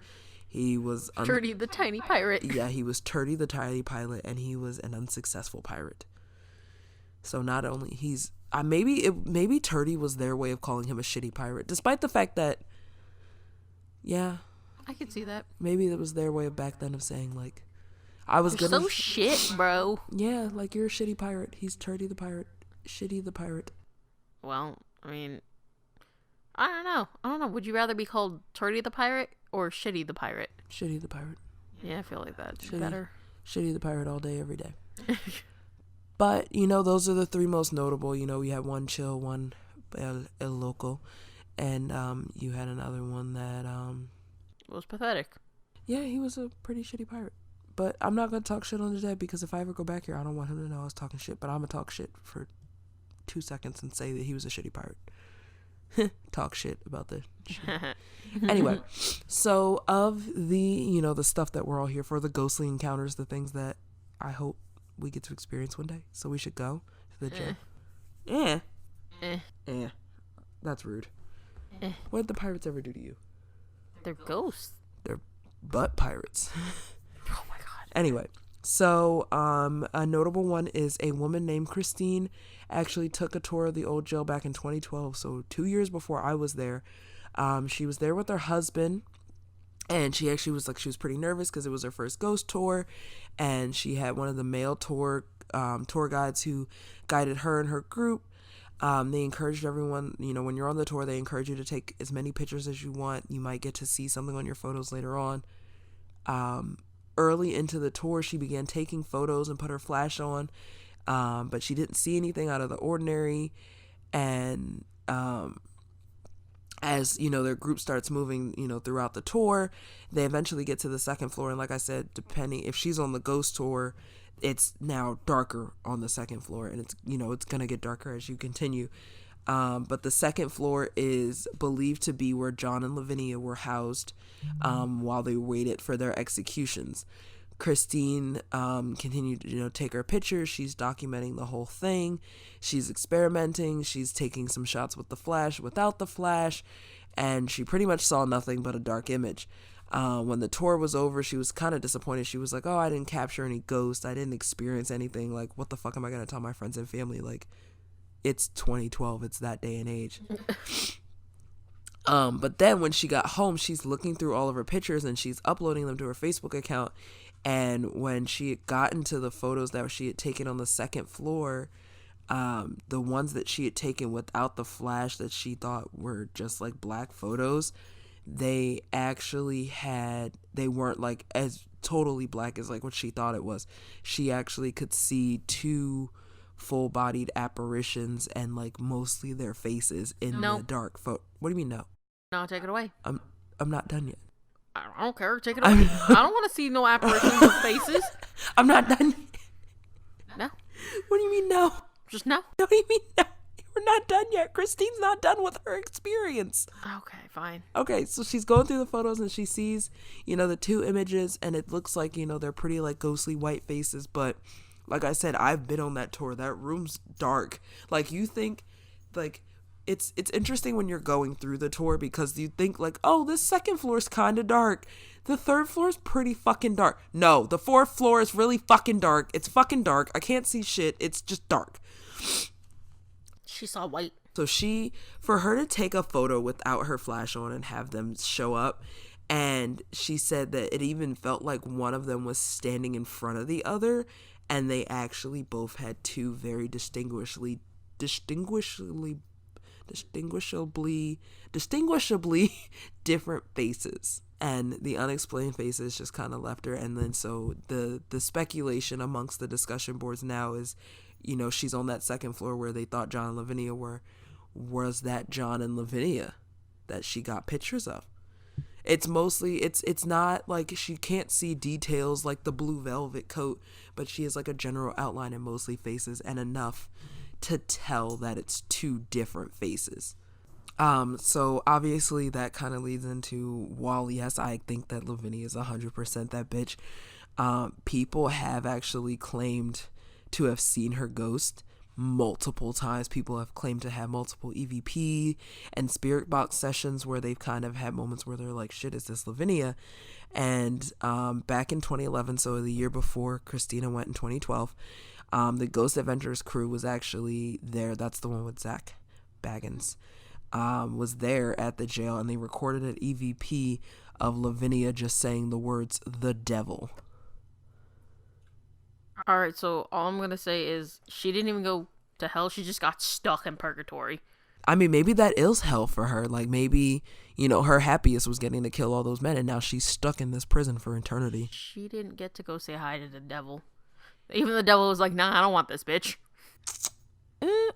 He was Turdy the tiny pirate. Yeah, he was Turdy the tiny pilot, and he was an unsuccessful pirate. So not only maybe Turdy was their way of calling him a shitty pirate, despite the fact that, yeah, I could see that. Maybe it was their way of back then of saying like, You're so shit, bro. Yeah, like you're a shitty pirate. He's Turdy the Pirate. Shitty the Pirate. Well, I mean, I don't know. Would you rather be called Turdy the Pirate or Shitty the Pirate? Shitty the Pirate. Yeah, I feel like that's better. Shitty the Pirate all day, every day. But, those are the three most notable. We had one chill, one el loco, and you had another one that was pathetic. Yeah, he was a pretty shitty pirate. But I'm not going to talk shit on the dead because if I ever go back here, I don't want him to know I was talking shit. But I'm going to talk shit for 2 seconds and say that he was a shitty pirate. Talk shit about the shit. Anyway, so of the, the stuff that we're all here for, the ghostly encounters, the things that I hope we get to experience one day. So we should go to the jail. That's rude. What did the pirates ever do to you? They're ghosts. They're butt pirates. Oh my god. Anyway, so a notable one is a woman named Christine actually took a tour of the old jail back in 2012, so 2 years before I was there. She was there with her husband, and she actually was like, she was pretty nervous because it was her first ghost tour, and she had one of the male tour guides who guided her and her group. They encouraged everyone, you know, when you're on the tour, they encourage you to take as many pictures as you want. You might get to see something on your photos later on. Early into the tour, she began taking photos and put her flash on, but she didn't see anything out of the ordinary. And as, you know, their group starts moving, you know, throughout the tour, they eventually get to the second floor. And like I said, depending if she's on the ghost tour, it's now darker on the second floor, and it's, you know, it's going to get darker as you continue. But the second floor is believed to be where John and Lavinia were housed while they waited for their executions. Christine continued to, you know, take her pictures. She's documenting the whole thing. She's experimenting. She's taking some shots with the flash, without the flash, and she pretty much saw nothing but a dark image. When the tour was over, she was kind of disappointed. She was like, oh, I didn't capture any ghosts. I didn't experience anything. Like, what the fuck am I going to tell my friends and family? Like, it's 2012. It's that day and age. But then when she got home, she's looking through all of her pictures and she's uploading them to her Facebook account. And when she had gotten to the photos that she had taken on the second floor, the ones that she had taken without the flash that she thought were just like black photos, they weren't like as totally black as like what she thought it was. She actually could see two full-bodied apparitions and like mostly their faces in the dark photo. What do you mean no? No, take it away. I'm not done yet. I don't care. Take it away. I don't want to see no apparitions of faces. I'm not done yet. No. What do you mean no? Just no. What do you mean no? We're not done yet. Christine's not done with her experience. Okay, fine. Okay, so she's going through the photos and she sees, you know, the two images, and it looks like, you know, they're pretty like ghostly white faces. But like I said, I've been on that tour. That room's dark. Like, you think, like, it's interesting when you're going through the tour because you think like, oh, this second floor is kind of dark. The third floor is pretty fucking dark. No, the fourth floor is really fucking dark. It's fucking dark. I can't see shit. It's just dark. She saw white. So for her to take a photo without her flash on and have them show up, and she said that it even felt like one of them was standing in front of the other, and they actually both had two very distinguishably different faces. And the unexplained faces just kind of left her. And then so the speculation amongst the discussion boards now is, you know, she's on that second floor where they thought John and Lavinia were. Was that John and Lavinia that she got pictures of? It's mostly, it's not like she can't see details like the blue velvet coat, but she has like a general outline and mostly faces, and enough to tell that it's two different faces. So obviously that kind of leads into, while yes, I think that Lavinia is 100% that bitch, people have actually claimed to have seen her ghost multiple times. People have claimed to have multiple EVP and spirit box sessions where they've kind of had moments where they're like, shit, is this Lavinia? And back in 2011, so the year before Christina went in 2012, the Ghost Adventures crew was actually there. That's the one with Zach Baggins. Was there at the jail, and they recorded an EVP of Lavinia just saying the words, the devil. Alright, so all I'm going to say is she didn't even go to hell. She just got stuck in purgatory. I mean, maybe that is hell for her. Like, maybe, you know, her happiest was getting to kill all those men, and now she's stuck in this prison for eternity. She didn't get to go say hi to the devil. Even the devil was like, nah, I don't want this bitch.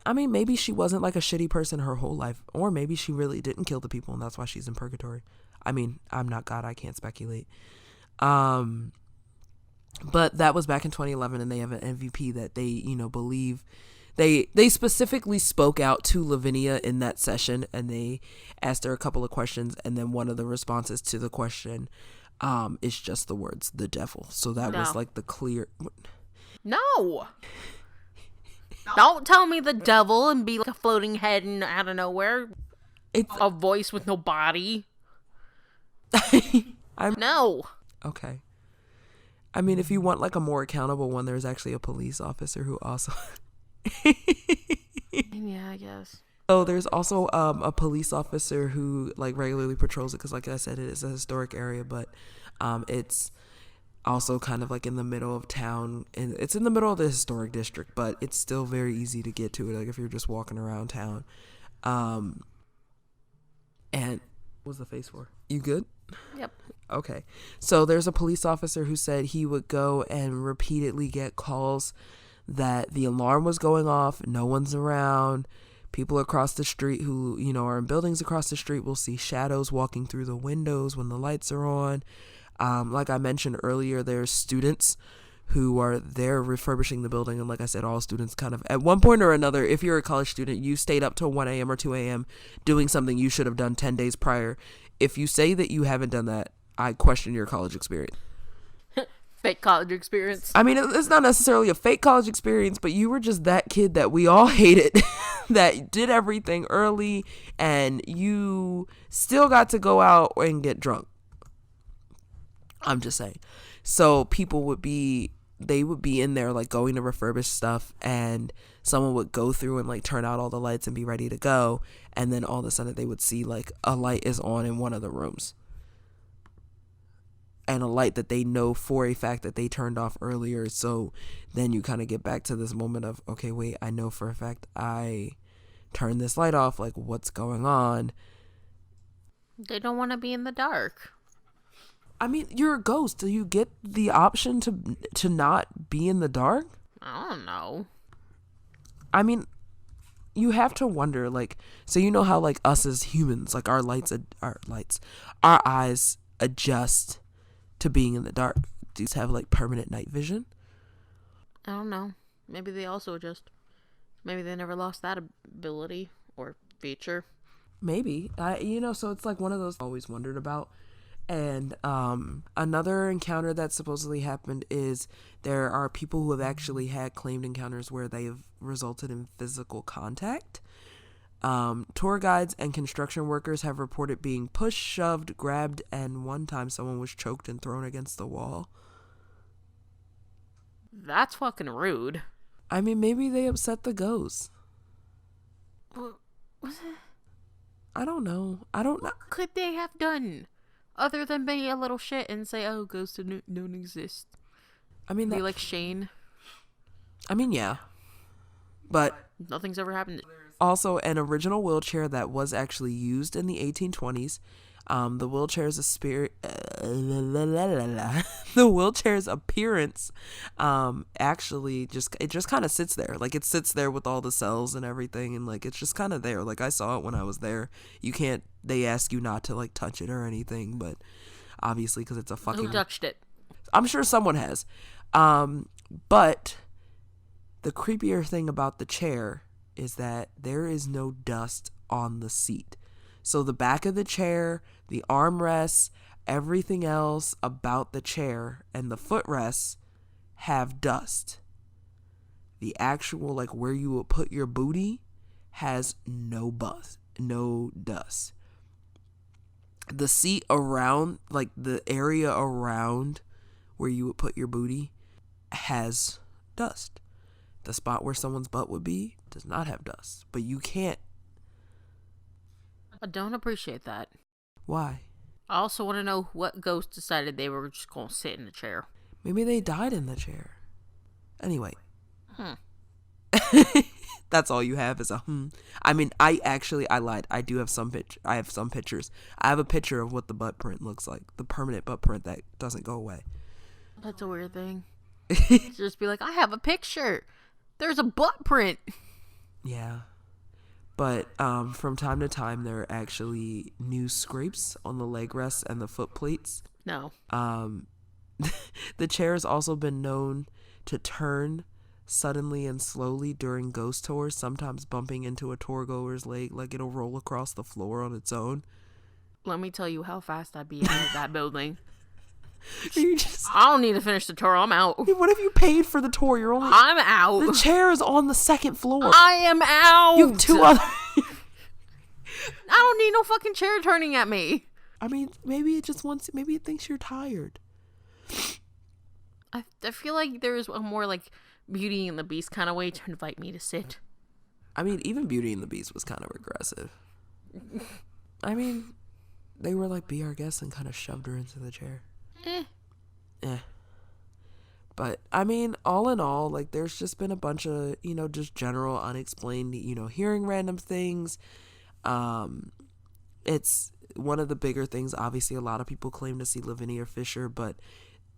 I mean, maybe she wasn't like a shitty person her whole life, or maybe she really didn't kill the people and that's why she's in purgatory. I mean, I'm not God, I can't speculate. But that was back in 2011, and they have an MVP that they, you know, believe they specifically spoke out to Lavinia in that session, and they asked her a couple of questions, and then one of the responses to the question is just the words, the devil. So that was like the clear. No. Don't tell me the devil and be like a floating head and out of nowhere. It's a voice with no body. I'm No. okay. I mean, if you want like a more accountable one, there's actually a police officer who also. Yeah, I guess. So there's also a police officer who like regularly patrols it because, like I said, it is a historic area, but it's also kind of like in the middle of town, and it's in the middle of the historic district, but it's still very easy to get to it. Like if you're just walking around town, and what's the face for? You good? Yep. Okay. So there's a police officer who said he would go and repeatedly get calls that the alarm was going off, no one's around. People across the street who, you know, are in buildings across the street will see shadows walking through the windows when the lights are on. Like I mentioned earlier, there's students who are there refurbishing the building. And like I said, all students kind of, at one point or another, if you're a college student, you stayed up till 1 a.m. or 2 a.m. doing something you should have done 10 days prior. If you say that you haven't done that, I question your college experience. Fake college experience. I mean, it's not necessarily a fake college experience, but you were just that kid that we all hated that did everything early, and you still got to go out and get drunk. I'm just saying. So people would be in there like going to refurbish stuff, and someone would go through and like turn out all the lights and be ready to go, and then all of a sudden they would see like a light is on in one of the rooms, and a light that they know for a fact that they turned off earlier. So then you kind of get back to this moment of, okay, wait, I know for a fact I turned this light off. Like, what's going on? They don't want to be in the dark. I mean, you're a ghost. Do you get the option to not be in the dark? I don't know. I mean, you have to wonder, like, so you know how like us as humans, like our eyes adjust to being in the dark. These have like permanent night vision. I don't know. Maybe they also just, maybe they never lost that ability or feature. Maybe. So it's like one of those I always wondered about. And another encounter that supposedly happened is there are people who have actually had claimed encounters where they have resulted in physical contact. Tour guides and construction workers have reported being pushed, shoved, grabbed, and one time someone was choked and thrown against the wall. That's fucking rude. I mean, maybe they upset the ghosts. What was it? I don't know. What could they have done other than be a little shit and say, "Oh, ghosts don't exist"? I mean, be like Shane. I mean, yeah, but nothing's ever happened. Also, an original wheelchair that was actually used in the 1820s. The wheelchair's the wheelchair's appearance actually just kind of sits there. Like it sits there with all the cells and everything, and like it's just kind of there. Like I saw it when I was there. They ask you not to like touch it or anything, but obviously because it's a fucking. Who touched it? I'm sure someone has. But the creepier thing about the chair is that there is no dust on the seat. So the back of the chair, the armrests, everything else about the chair and the footrests have dust. The actual, like where you will put your booty, has no dust. The seat around, like the area around where you would put your booty, has dust. The spot where someone's butt would be does not have dust. But you can't. I don't appreciate that. Why? I also want to know what ghost decided they were just going to sit in the chair. Maybe they died in the chair. Anyway. That's all you have is a I mean, I lied. I do have I have some pictures. I have a picture of what the butt print looks like. The permanent butt print that doesn't go away. That's a weird thing. Just be like, I have a picture. There's a butt print. Yeah. But from time to time, there are actually new scrapes on the leg rests and the foot plates. No. The chair has also been known to turn suddenly and slowly during ghost tours, sometimes bumping into a tour goer's leg, like it'll roll across the floor on its own. Let me tell you how fast I'd be out of that building. I don't need to finish the tour. I'm out. What if you paid for the tour? I'm out. The chair is on the second floor. I am out. You have two other. I don't need no fucking chair turning at me. I mean, maybe it thinks you're tired. I feel like there's a more like Beauty and the Beast kind of way to invite me to sit. I mean, even Beauty and the Beast was kind of aggressive. I mean, they were like, be our guest, and kind of shoved her into the chair. But, I mean, all in all, like, there's just been a bunch of, just general unexplained, hearing random things. It's one of the bigger things. Obviously, a lot of people claim to see Lavinia Fisher, but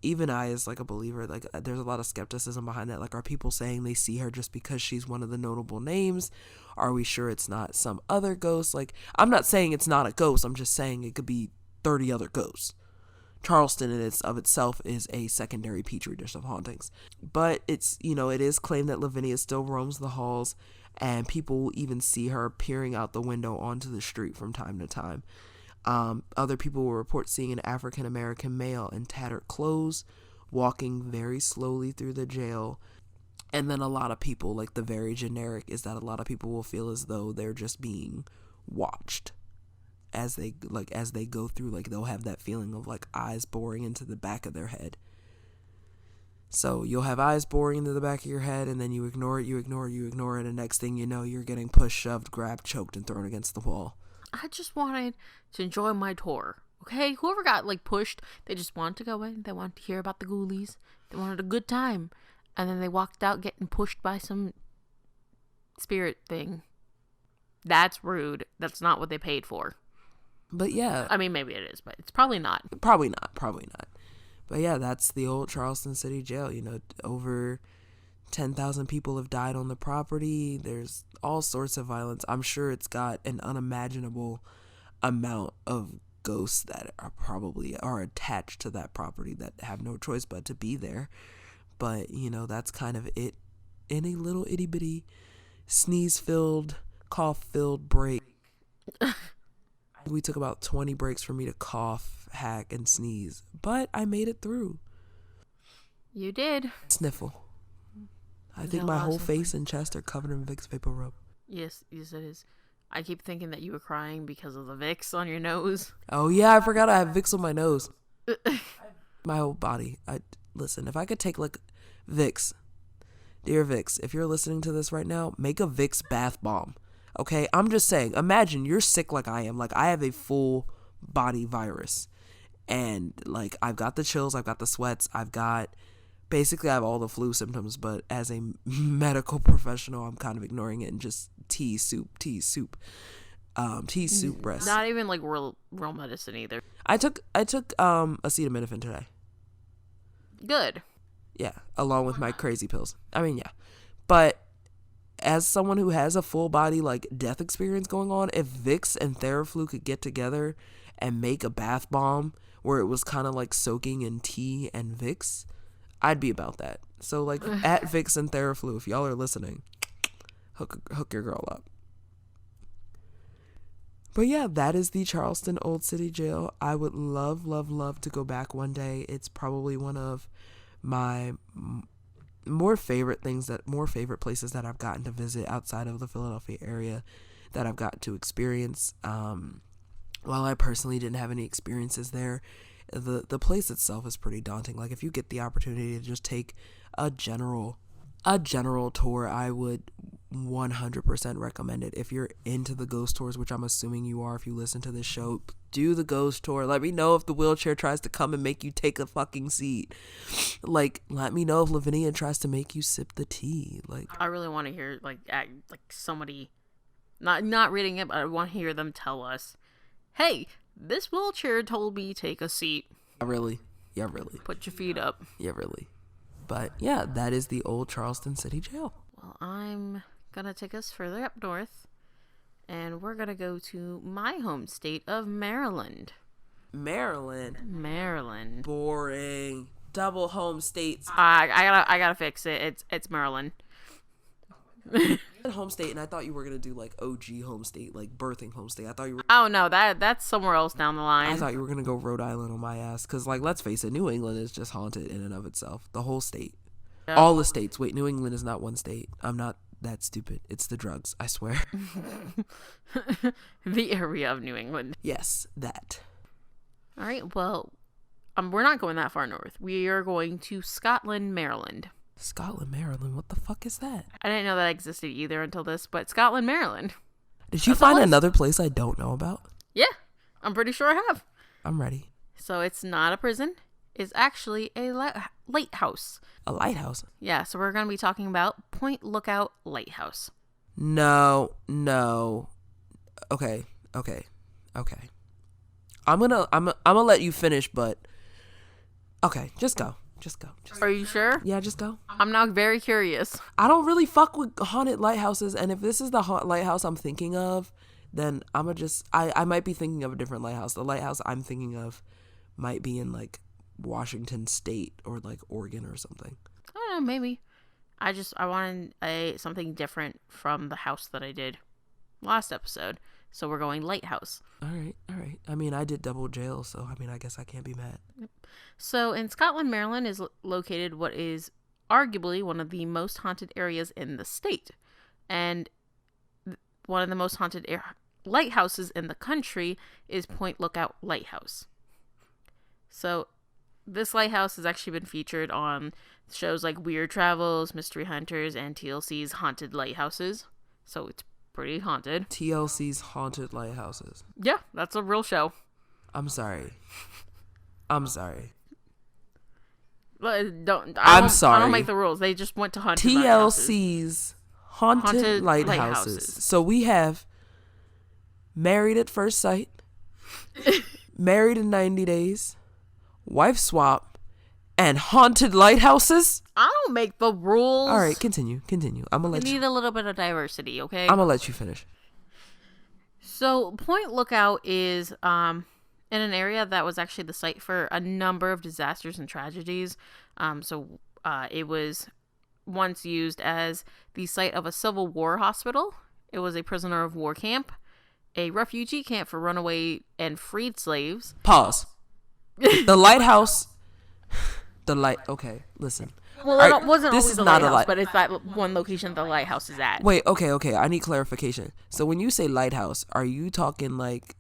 even I, as, like, a believer, like, there's a lot of skepticism behind that. Like, are people saying they see her just because she's one of the notable names? Are we sure it's not some other ghost? Like, I'm not saying it's not a ghost. I'm just saying it could be 30 other ghosts. Charleston in itself is a secondary petri dish of hauntings. But it's, it is claimed that Lavinia still roams the halls, and people will even see her peering out the window onto the street from time to time. Other people will report seeing an African-American male in tattered clothes walking very slowly through the jail. And then a lot of people, like the very generic is that a lot of people will feel as though they're just being watched as they go through. Like, they'll have that feeling of like eyes boring into the back of their head. So you'll have eyes boring into the back of your head, and then you ignore it, and next thing you know, you're getting pushed, shoved, grabbed, choked, and thrown against the wall. I just wanted to enjoy my tour, okay? Whoever got, like, pushed, they just wanted to go in, they wanted to hear about the ghoulies, they wanted a good time, and then they walked out getting pushed by some spirit thing. That's rude. That's not what they paid for. But yeah. I mean, maybe it is, but it's probably not. Probably not. But yeah, that's the Old Charleston City Jail. Over 10,000 people have died on the property. There's all sorts of violence. I'm sure it's got an unimaginable amount of ghosts that are attached to that property that have no choice but to be there. But, that's kind of it in a little itty bitty sneeze-filled, cough-filled break. We took about 20 breaks for me to cough, hack, and sneeze. But I made it through. You did. Sniffle. I think my whole face and chest are covered in Vicks Vapor Rub. Yes, it is. I keep thinking that you were crying because of the Vicks on your nose. Oh, yeah, I forgot I have Vicks on my nose. My whole body. Listen, if I could take, like, Vicks. Dear Vicks, if you're listening to this right now, make a Vicks bath bomb. Okay, I'm just saying, imagine you're sick like I am. Like, I have a full body virus. And, like, I've got the chills, I've got the sweats, I have all the flu symptoms. But as a medical professional, I'm kind of ignoring it and just tea, soup, breast. Not even, like, real medicine either. I took acetaminophen today. Good. Yeah, along with my crazy pills. I mean, yeah. But as someone who has a full body, like, death experience going on, if Vicks and Theraflu could get together and make a bath bomb where it was kind of like soaking in tea and Vicks, I'd be about that. So, like, at Vicks and Theraflu, if y'all are listening, hook your girl up. But yeah, that is the Charleston Old City Jail. I would love, love, love to go back one day. It's probably one of my more favorite places that I've gotten to visit outside of the Philadelphia area that I've got to experience. While I personally didn't have any experiences there, the place itself is pretty daunting. Like, if you get the opportunity to just take a general tour, I would 100% recommend it. If you're into the ghost tours, which I'm assuming you are if you listen to this show, do the ghost tour. Let me know if the wheelchair tries to come and make you take a fucking seat. Like, let me know if Lavinia tries to make you sip the tea. Like, I really want to hear like somebody not reading it, but I want to hear them tell us, hey, this wheelchair told me take a seat. Really? Yeah, really. Put your feet up. Yeah, really. But yeah, that is the Old Charleston City Jail. Well, I'm gonna take us further up north, and we're gonna go to my home state of Maryland. Maryland. Boring. Double home states. I gotta fix it. It's Maryland. Home state, and I thought you were gonna do like OG home state, like birthing home state. I thought you were. Oh no, that's somewhere else down the line. I thought you were gonna go Rhode Island on my ass, because, like, let's face it, New England is just haunted in and of itself. The whole state, all the states. Wait, New England is not one state. I'm not that stupid. It's the drugs, I swear. The area of New England. Yes, that. All right, well, we're not going that far north. We are going to Scotland, Maryland. Scotland, Maryland? What the fuck is that? I didn't know that existed either until this, but Scotland, Maryland. Did you find another place I don't know about? Yeah, I'm pretty sure I have. I'm ready. So it's not a prison. It's actually a lighthouse. A lighthouse? Yeah, so we're going to be talking about Point Lookout Lighthouse. No. Okay. I'm gonna let you finish, but okay, just go. Are you sure? Yeah, just go. I'm now very curious. I don't really fuck with haunted lighthouses, and if this is the lighthouse I'm thinking of, then I might be thinking of a different lighthouse. The lighthouse I'm thinking of might be in like Washington State or like Oregon or something. I don't know, maybe. I wanted something different from the house that I did last episode. So we're going lighthouse. All right. I mean, I did double jail, so I mean, I guess I can't be mad. So in Scotland, Maryland is located what is arguably one of the most haunted areas in the state. And one of the most haunted lighthouses in the country is Point Lookout Lighthouse. So this lighthouse has actually been featured on shows like Weird Travels, Mystery Hunters, and TLC's Haunted Lighthouses. So it's pretty haunted. TLC's Haunted Lighthouses. Yeah, that's a real show. I'm sorry. I'm sorry. I don't make the rules. They just went to haunted TLC's Haunted Lighthouses. So we have Married at First Sight, Married in 90 Days, Wife Swap, and Haunted Lighthouses. I don't make the rules. All right, continue. I'm gonna let you. We need a little bit of diversity, okay? I'm gonna let you finish. So Point Lookout is in an area that was actually the site for a number of disasters and tragedies. It was once used as the site of a Civil War hospital. It was a prisoner of war camp, a refugee camp for runaway and freed slaves. Pause. The lighthouse. Okay, listen. Well, it wasn't always the lighthouse, but it's that one location the lighthouse is at. Wait, okay. I need clarification. So when you say lighthouse, are you talking like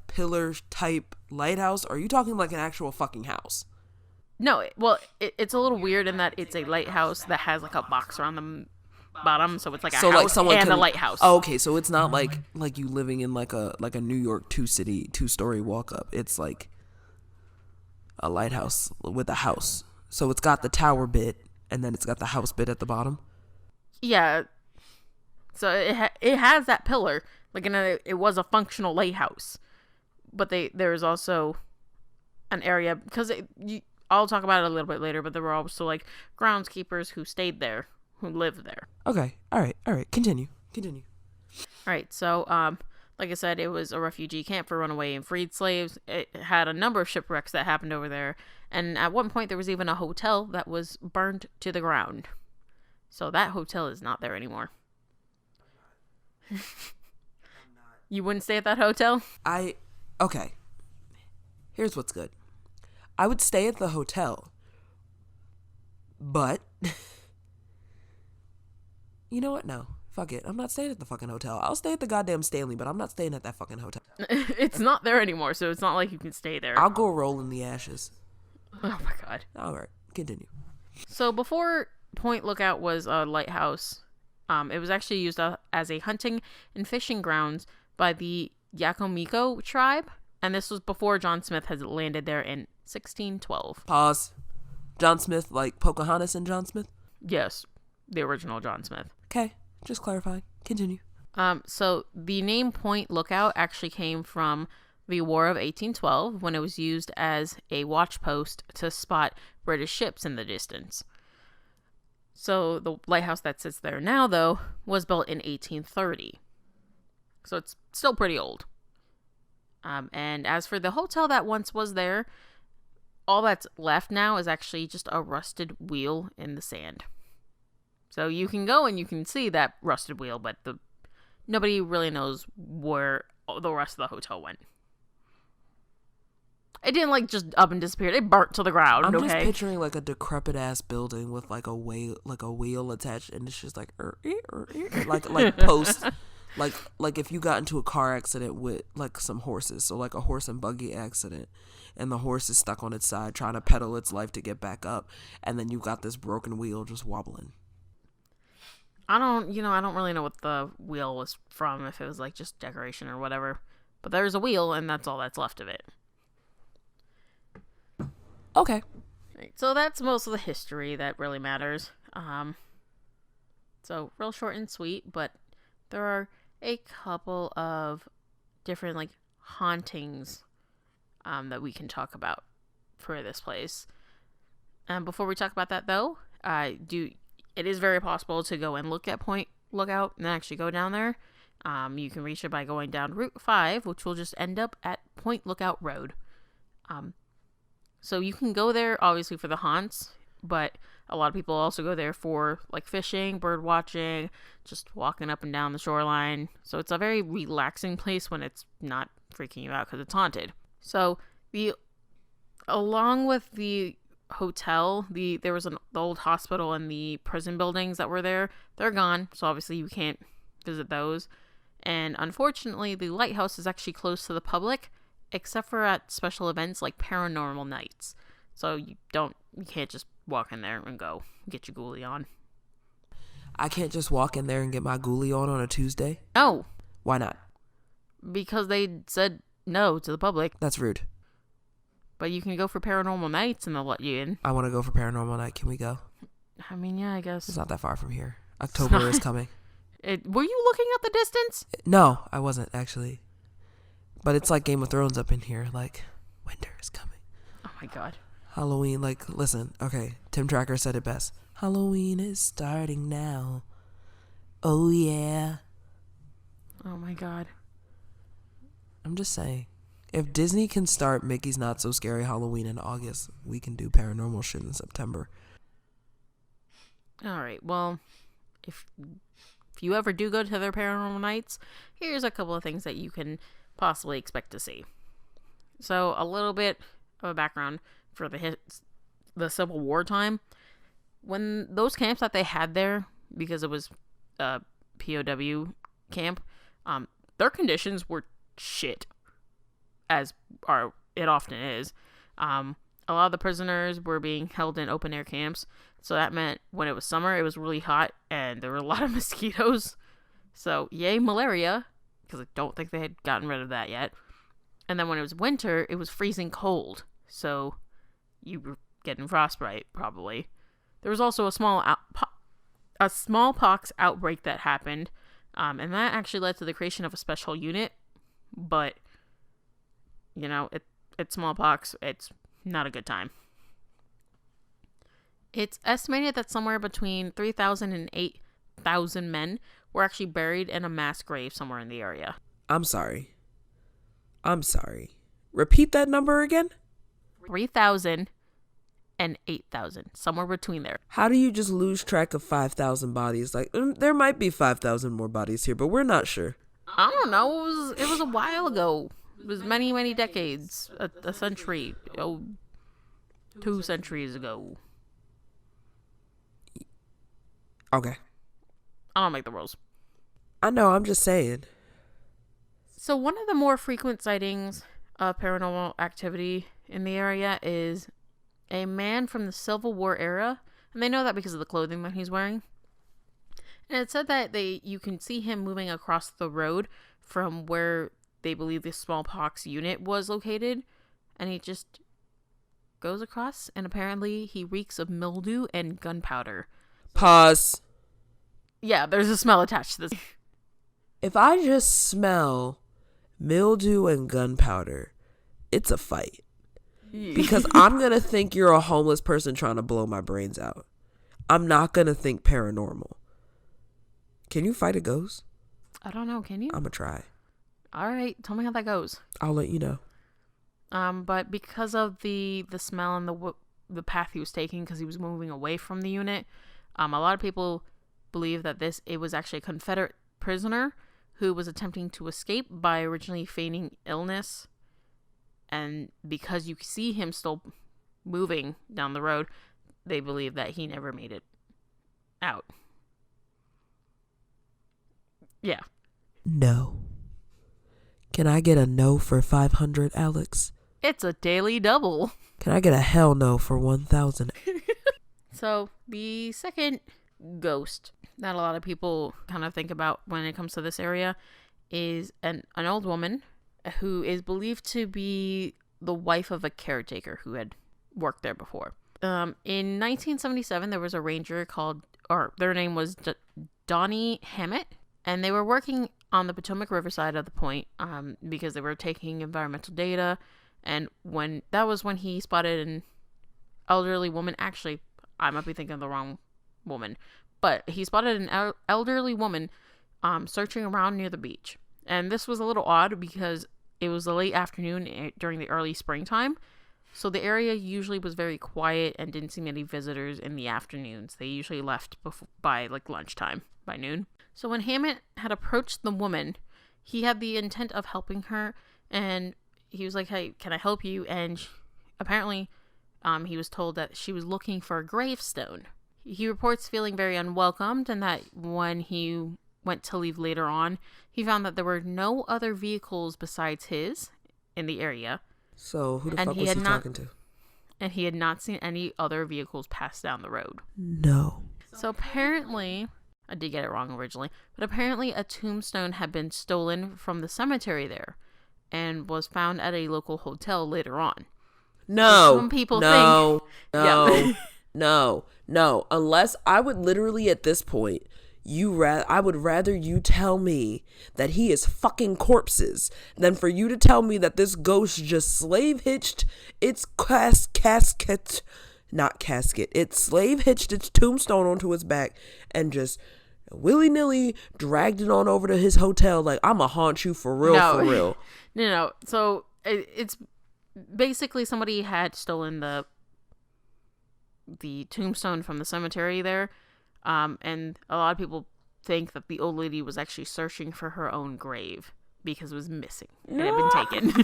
pillar type lighthouse? Or are you talking like an actual fucking house? No, it's a little weird in that it's a lighthouse that has like a box around the bottom, so it's like a house and a lighthouse. Oh, okay, so it's not like you living in like a New York two-story walk up. It's like a lighthouse with a house. So it's got the tower bit and then it's got the house bit at the bottom. Yeah. So it has that pillar, like it was a functional lighthouse, but there's also an area because I'll talk about it a little bit later. But there were also like groundskeepers who stayed there, who lived there. Okay. All right. Continue. All right. So like I said, it was a refugee camp for runaway and freed slaves. It had a number of shipwrecks that happened over there. And at one point, there was even a hotel that was burned to the ground. So that hotel is not there anymore. You wouldn't stay at that hotel? Okay. Here's what's good. I would stay at the hotel. But you know what? No. Fuck it. I'm not staying at the fucking hotel. I'll stay at the goddamn Stanley, but I'm not staying at that fucking hotel. It's not there anymore, so it's not like you can stay there. I'll go roll in the ashes. Oh my god. All right. Continue. So before Point Lookout was a lighthouse, it was actually used as a hunting and fishing grounds by the Yakomiko tribe, and this was before John Smith had landed there in 1612. Pause. John Smith, like Pocahontas and John Smith? Yes, the original John Smith. Okay. Just clarifying. Continue. So the name Point Lookout actually came from the War of 1812 when it was used as a watch post to spot British ships in the distance. So the lighthouse that sits there now, though, was built in 1830. So it's still pretty old. And as for the hotel that once was there, all that's left now is actually just a rusted wheel in the sand. So you can go and you can see that rusted wheel, but nobody really knows where the rest of the hotel went. It didn't like just up and disappear. It burnt to the ground. I'm okay. just picturing like a decrepit ass building with like a wheel attached, and it's just like like post like if you got into a car accident with like some horses, so like a horse and buggy accident, and the horse is stuck on its side trying to pedal its life to get back up, and then you got this broken wheel just wobbling. I don't really know what the wheel was from, if it was like just decoration or whatever. But there's a wheel, and that's all that's left of it. Okay. Right, so that's most of the history that really matters. So real short and sweet, but there are a couple of different like hauntings that we can talk about for this place. And before we talk about that, though, it is very possible to go and look at Point Lookout and actually go down there. You can reach it by going down Route 5, which will just end up at Point Lookout Road. So you can go there, obviously, for the haunts, but a lot of people also go there for, like, fishing, bird watching, just walking up and down the shoreline. So it's a very relaxing place when it's not freaking you out because it's haunted. So, along with the hotel, there was the old hospital and the prison buildings that were there. They're gone, so obviously you can't visit those. And unfortunately, the lighthouse is actually closed to the public, except for at special events like Paranormal Nights. So you can't just walk in there and go get your ghoulie on. I can't just walk in there and get my ghoulie on a Tuesday? No. Why not? Because they said no to the public. That's rude. But you can go for Paranormal Nights and they'll let you in. I want to go for Paranormal Night. Can we go? I mean, yeah, I guess. It's not that far from here. October is coming. Were you looking at the distance? No, I wasn't, actually. But it's like Game of Thrones up in here. Like, winter is coming. Oh, my God. Halloween, like, listen. Okay, Tim Tracker said it best. Halloween is starting now. Oh, yeah. Oh, my God. I'm just saying. If Disney can start Mickey's Not So Scary Halloween in August, we can do paranormal shit in September. All right. Well, if you ever do go to their Paranormal Nights, here's a couple of things that you can possibly expect to see. So, a little bit of a background for the Civil War time. When those camps that they had there, because it was a POW camp, their conditions were shit, as it often is. A lot of the prisoners were being held in open air camps, so that meant when it was summer, it was really hot, and there were a lot of mosquitoes. So, yay, malaria, because I don't think they had gotten rid of that yet. And then when it was winter, it was freezing cold, so you were getting frostbite, probably. There was also a smallpox outbreak that happened, and that actually led to the creation of a special unit, but, it's smallpox, it's not a good time. It's estimated that somewhere between 3,000 and 8,000 men were actually buried in a mass grave somewhere in the area. I'm sorry. Repeat that number again? 3,000 and 8,000. Somewhere between there. How do you just lose track of 5,000 bodies? Like, there might be 5,000 more bodies here, but we're not sure. I don't know. It was a while ago. It was many, many decades. A century. 2 centuries ago. Okay. I don't make the rules. I know, I'm just saying. So one of the more frequent sightings of paranormal activity in the area is a man from the Civil War era, and they know that because of the clothing that he's wearing. And it said that you can see him moving across the road from where they believe the smallpox unit was located, and he just goes across, and apparently he reeks of mildew and gunpowder. Pause. Yeah, there's a smell attached to this. If I just smell mildew and gunpowder, it's a fight. Because I'm going to think you're a homeless person trying to blow my brains out. I'm not going to think paranormal. Can you fight a ghost? I don't know, can you? I'm going to try. All right, tell me how that goes. I'll let you know. But because of the smell and the path he was taking, because he was moving away from the unit, a lot of people believe that it was actually a Confederate prisoner who was attempting to escape by originally feigning illness And because you see him still moving down the road, they believe that he never made it out. Yeah. No. Can I get a no for 500, Alex? It's a daily double. Can I get a hell no for 1,000? So, the second ghost that a lot of people kind of think about when it comes to this area is an old woman who is believed to be the wife of a caretaker who had worked there before. In 1977, there was a ranger their name was Donnie Hammett, and they were working on the Potomac Riverside of the point because they were taking environmental data, and when he spotted an elderly woman. Actually, I might be thinking of the wrong woman, but he spotted an elderly woman searching around near the beach. And this was a little odd because it was a late afternoon during the early springtime, so the area usually was very quiet and didn't see many visitors in the afternoons. They usually left by like lunchtime, by noon. So when Hammett had approached the woman, he had the intent of helping her, and he was like, "Hey, can I help you?" And apparently, he was told that she was looking for a gravestone. He reports feeling very unwelcomed, and that when he went to leave later on, he found that there were no other vehicles besides his in the area. So who the fuck was he talking to? And he had not seen any other vehicles pass down the road. No. So apparently, I did get it wrong originally, but apparently a tombstone had been stolen from the cemetery there and was found at a local hotel later on. No. Some people think... Yeah. No. Unless I would literally at this point... I would rather you tell me that he is fucking corpses than for you to tell me that this ghost just slave hitched its slave hitched its tombstone onto his back and just willy-nilly dragged it on over to his hotel like, I'ma haunt you for real. No. So it's basically somebody had stolen the tombstone from the cemetery there. And a lot of people think that the old lady was actually searching for her own grave because it was missing. It had been taken.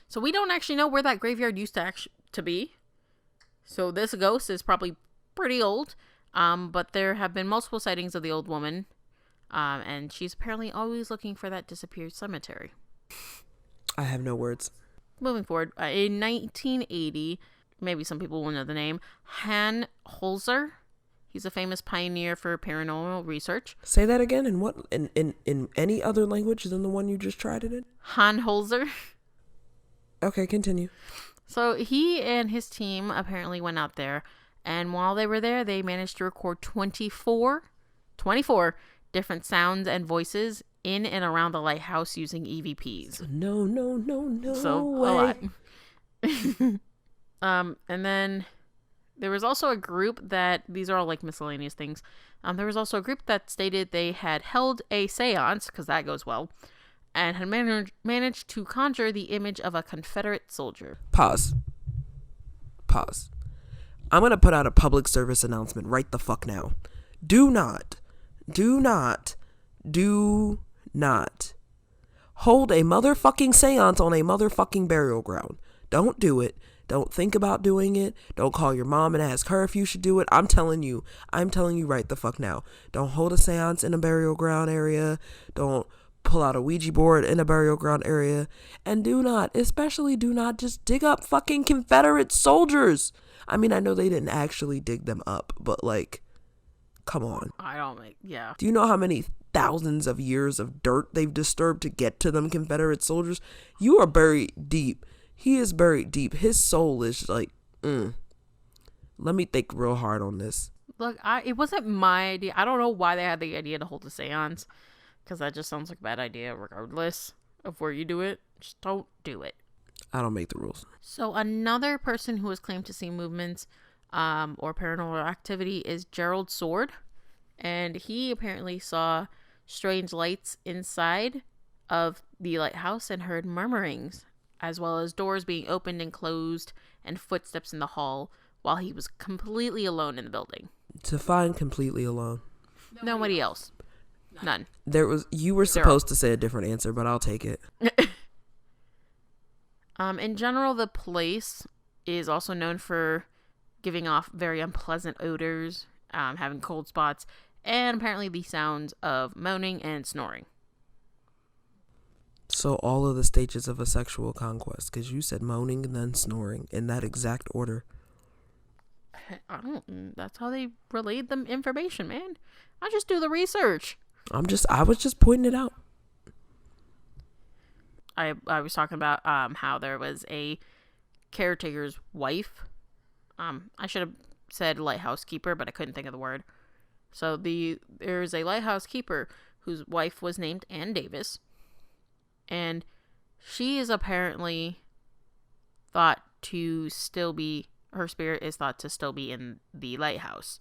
So we don't actually know where that graveyard used to be. So this ghost is probably pretty old. But there have been multiple sightings of the old woman. And she's apparently always looking for that disappeared cemetery. I have no words. Moving forward, in 1980... maybe some people will know the name, Han Holzer. He's a famous pioneer for paranormal research. Say that again. In what? In any other language than the one you just tried it in? Han Holzer. Okay, continue. So he and his team apparently went out there, and while they were there, they managed to record 24 different sounds and voices in and around the lighthouse using EVPs. No so way. A lot. And then there was also a group that, these are all like miscellaneous things. There was also a group that stated they had held a seance, because that goes well, and had managed to conjure the image of a Confederate soldier. Pause. I'm going to put out a public service announcement right the fuck now. Do not hold a motherfucking seance on a motherfucking burial ground. Don't do it. Don't think about doing it. Don't call your mom and ask her if you should do it. I'm telling you right the fuck now. Don't hold a seance in a burial ground area. Don't pull out a Ouija board in a burial ground area. And especially do not just dig up fucking Confederate soldiers. I mean, I know they didn't actually dig them up, but like, come on. Yeah. Do you know how many thousands of years of dirt they've disturbed to get to them Confederate soldiers? You are buried deep. He is buried deep. His soul is like, Let me think real hard on this. Look, it wasn't my idea. I don't know why they had the idea to hold a seance, because that just sounds like a bad idea regardless of where you do it. Just don't do it. I don't make the rules. So another person who has claimed to see movements or paranormal activity is Gerald Sword. And he apparently saw strange lights inside of the lighthouse and heard murmurings, as well as doors being opened and closed and footsteps in the hall while he was completely alone in the building. Define completely alone. Nobody else. None. You were supposed to say a different answer, but I'll take it. In general, the place is also known for giving off very unpleasant odors, having cold spots, and apparently the sounds of moaning and snoring. So all of the stages of a sexual conquest, because you said moaning and then snoring in that exact order. That's how they relayed the information, man. I just do the research. I was just pointing it out. I was talking about how there was a caretaker's wife. I should have said lighthouse keeper, but I couldn't think of the word. So there's a lighthouse keeper whose wife was named Ann Davis, and she is apparently thought to still be, her spirit is thought to still be in the lighthouse.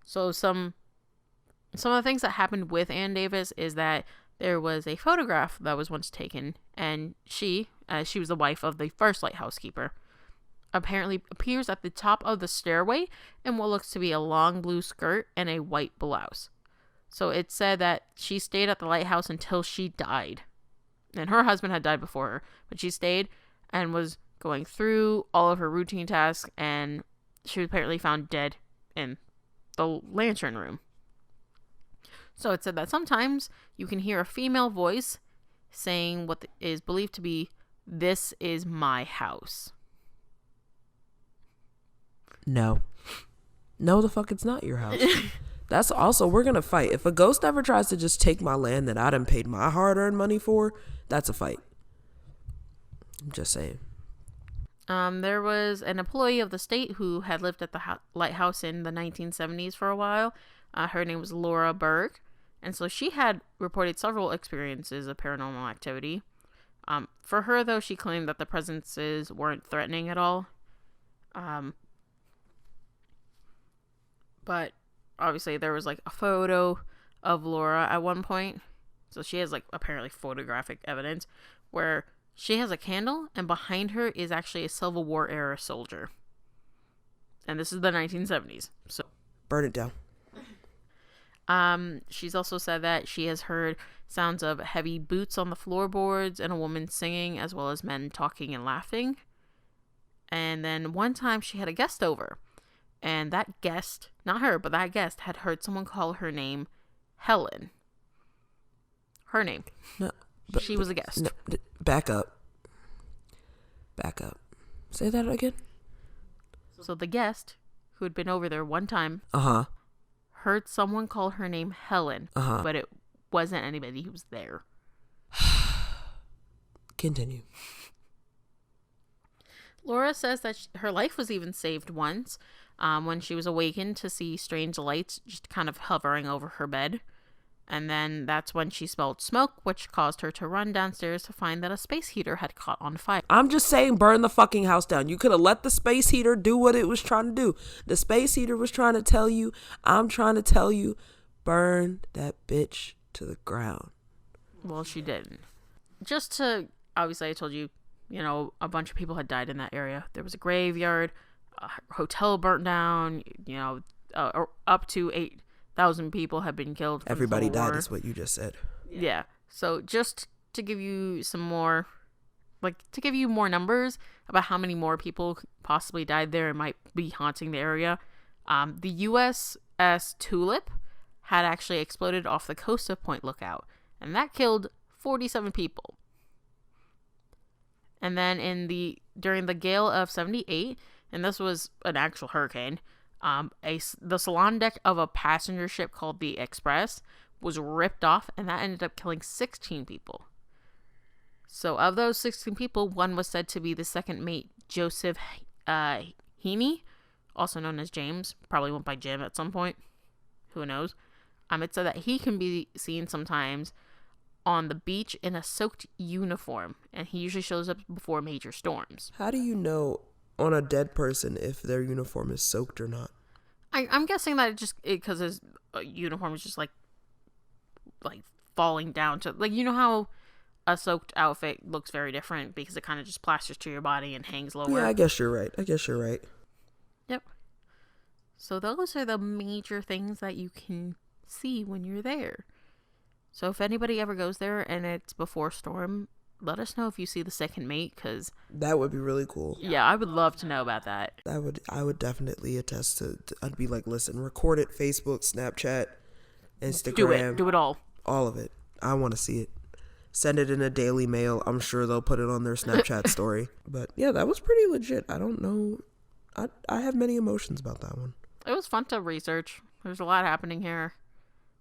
So some of the things that happened with Ann Davis is that there was a photograph that was once taken, and she was the wife of the first lighthouse keeper, apparently appears at the top of the stairway in what looks to be a long blue skirt and a white blouse. So it said that she stayed at the lighthouse until she died. And her husband had died before her, but she stayed and was going through all of her routine tasks, and she was apparently found dead in the lantern room. So it said that sometimes you can hear a female voice saying what is believed to be, "This is my house." No, the fuck it's not your house. That's also, we're gonna fight. If a ghost ever tries to just take my land that I done paid my hard-earned money for, that's a fight. I'm just saying. There was an employee of the state who had lived at the lighthouse in the 1970s for a while. Her name was Laura Berg, and so she had reported several experiences of paranormal activity. For her, though, she claimed that the presences weren't threatening at all. But obviously there was like a photo of Laura at one point. So she has like apparently photographic evidence where she has a candle and behind her is actually a Civil War era soldier. And this is the 1970s. So burn it down. She's also said that she has heard sounds of heavy boots on the floorboards and a woman singing, as well as men talking and laughing. And then one time she had a guest over. And that guest, not her, but that guest had heard someone call her name Helen. Her name. No, she was a guest. No, back up. Say that again. So the guest, who had been over there one time, heard someone call her name Helen, but it wasn't anybody who was there. Continue. Laura says that her life was even saved once. When she was awakened to see strange lights just kind of hovering over her bed. And then that's when she smelled smoke, which caused her to run downstairs to find that a space heater had caught on fire. I'm just saying, burn the fucking house down. You could have let the space heater do what it was trying to do. The space heater was trying to tell you, I'm trying to tell you, burn that bitch to the ground. Well, she didn't. Just to, obviously I told you, a bunch of people had died in that area. There was a graveyard. A hotel burnt down, up to 8,000 people have been killed. Everybody died is what you just said. Yeah. So just to give you some more, to give you more numbers about how many more people possibly died there and might be haunting the area, the USS Tulip had actually exploded off the coast of Point Lookout, and that killed 47 people. And then during the gale of 78, and this was an actual hurricane, the salon deck of a passenger ship called the Express was ripped off, and that ended up killing 16 people. So of those 16 people, one was said to be the second mate, Joseph Heaney, also known as James. Probably went by Jim at some point. Who knows? It said that he can be seen sometimes on the beach in a soaked uniform, and he usually shows up before major storms. How do you know on a dead person if their uniform is soaked or not? I'm guessing that because his uniform is just like falling down to, how a soaked outfit looks very different because it kind of just plasters to your body and hangs lower. Yeah, I guess you're right. Yep. So those are the major things that you can see when you're there. So if anybody ever goes there and it's before storm, let us know if you see the second mate, because that would be really cool. Yeah, I would love to know about that. I would definitely attest to I'd be like, listen, record it, Facebook, Snapchat, Instagram. Do it all. All of it. I want to see it. Send it in a Daily Mail. I'm sure they'll put it on their Snapchat story. But yeah, that was pretty legit. I don't know. I have many emotions about that one. It was fun to research. There's a lot happening here.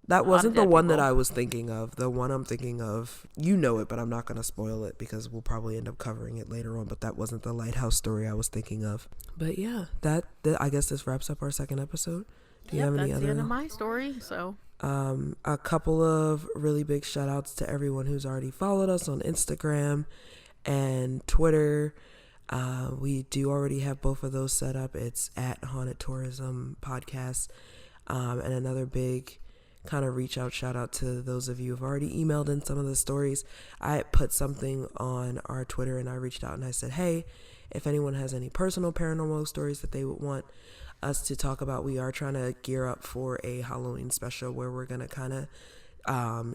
That wasn't the one that I was thinking of. The one I'm thinking of, you know it, but I'm not going to spoil it because we'll probably end up covering it later on. But that wasn't the lighthouse story I was thinking of. But yeah, that I guess this wraps up our second episode. Do you have any that's other? the end of my story. So a couple of really big shout outs to everyone who's already followed us on Instagram and Twitter. We do already have both of those set up. It's at Haunted Tourism Podcast. And another big kind of reach out, shout out to those of you who've already emailed in some of the stories. I put something on our Twitter and I reached out and I said, hey, if anyone has any personal paranormal stories that they would want us to talk about, we are trying to gear up for a Halloween special where we're going to kind of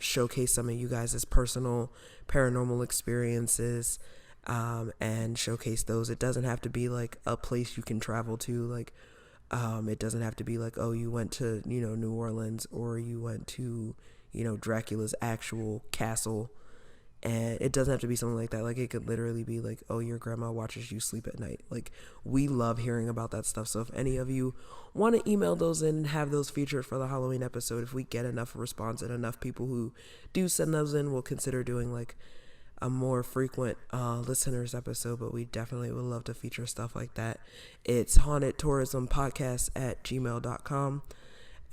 showcase some of you guys' personal paranormal experiences and showcase those. It doesn't have to be like a place you can travel to, like it doesn't have to be like, oh, you went to, New Orleans, or you went to, Dracula's actual castle. And it doesn't have to be something like that. Like, it could literally be like, oh, your grandma watches you sleep at night. Like, we love hearing about that stuff. So if any of you want to email those in and have those featured for the Halloween episode, if we get enough response and enough people who do send those in, we'll consider doing like a more frequent listeners episode. But we definitely would love to feature stuff like that. It's hauntedtourismpodcast@gmail.com.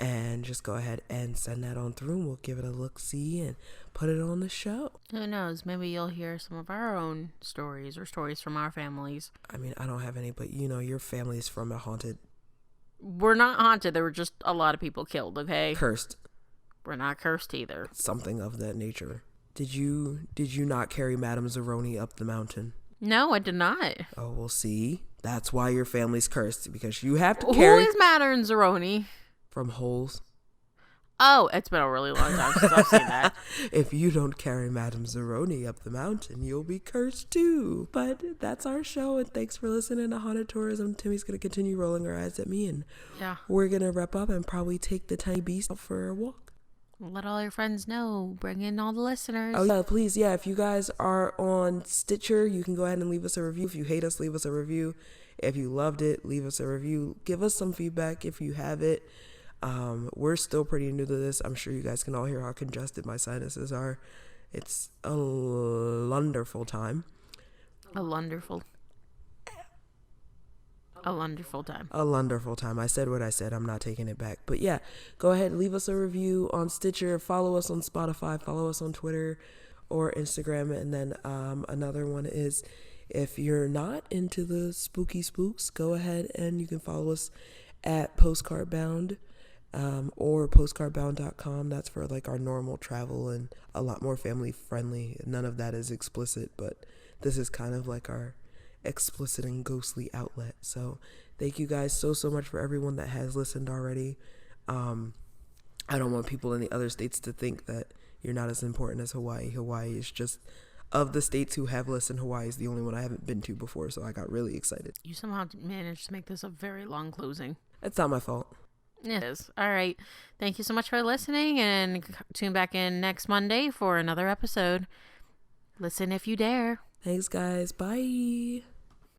And just go ahead and send that on through, and we'll give it a look-see and put it on the show. Who knows? Maybe you'll hear some of our own stories or stories from our families. I mean, I don't have any, but your family's from a haunted. We're not haunted. There were just a lot of people killed, okay? Cursed. We're not cursed either. Something of that nature. Did you not carry Madame Zeroni up the mountain? No, I did not. Oh, well, see? That's why your family's cursed, because you have to carry... Who is Madame Zeroni? From Holes. Oh, it's been a really long time since I've seen that. If you don't carry Madame Zeroni up the mountain, you'll be cursed too. But that's our show, and thanks for listening to Haunted Tourism. Timmy's going to continue rolling her eyes at me, and we're going to wrap up and probably take the tiny beast out for a walk. Let all your friends know. Bring in all the listeners. Oh, yeah, please. Yeah, if you guys are on Stitcher, you can go ahead and leave us a review. If you hate us, leave us a review. If you loved it, leave us a review. Give us some feedback if you have it. We're still pretty new to this. I'm sure you guys can all hear how congested my sinuses are. It's a wonderful time. A wonderful time. A wonderful time. I said what I said. I'm not taking it back. But yeah, go ahead, leave us a review on Stitcher. Follow us on Spotify. Follow us on Twitter or Instagram. And then another one is, if you're not into the spooky spooks, go ahead and you can follow us at Postcardbound. Or postcardbound.com. That's for like our normal travel and a lot more family friendly. None of that is explicit, but this is kind of like our explicit and ghostly outlet. So thank you guys so much for everyone that has listened already. I don't want people in the other states to think that you're not as important as Hawaii. Hawaii is just, of the states who have listened, Hawaii is the only one I haven't been to before, so I got really excited. You somehow managed to make this a very long closing. It's not my fault. It is. All right. Thank you so much for listening, and tune back in next Monday for another episode. Listen if you dare. Thanks, guys. Bye.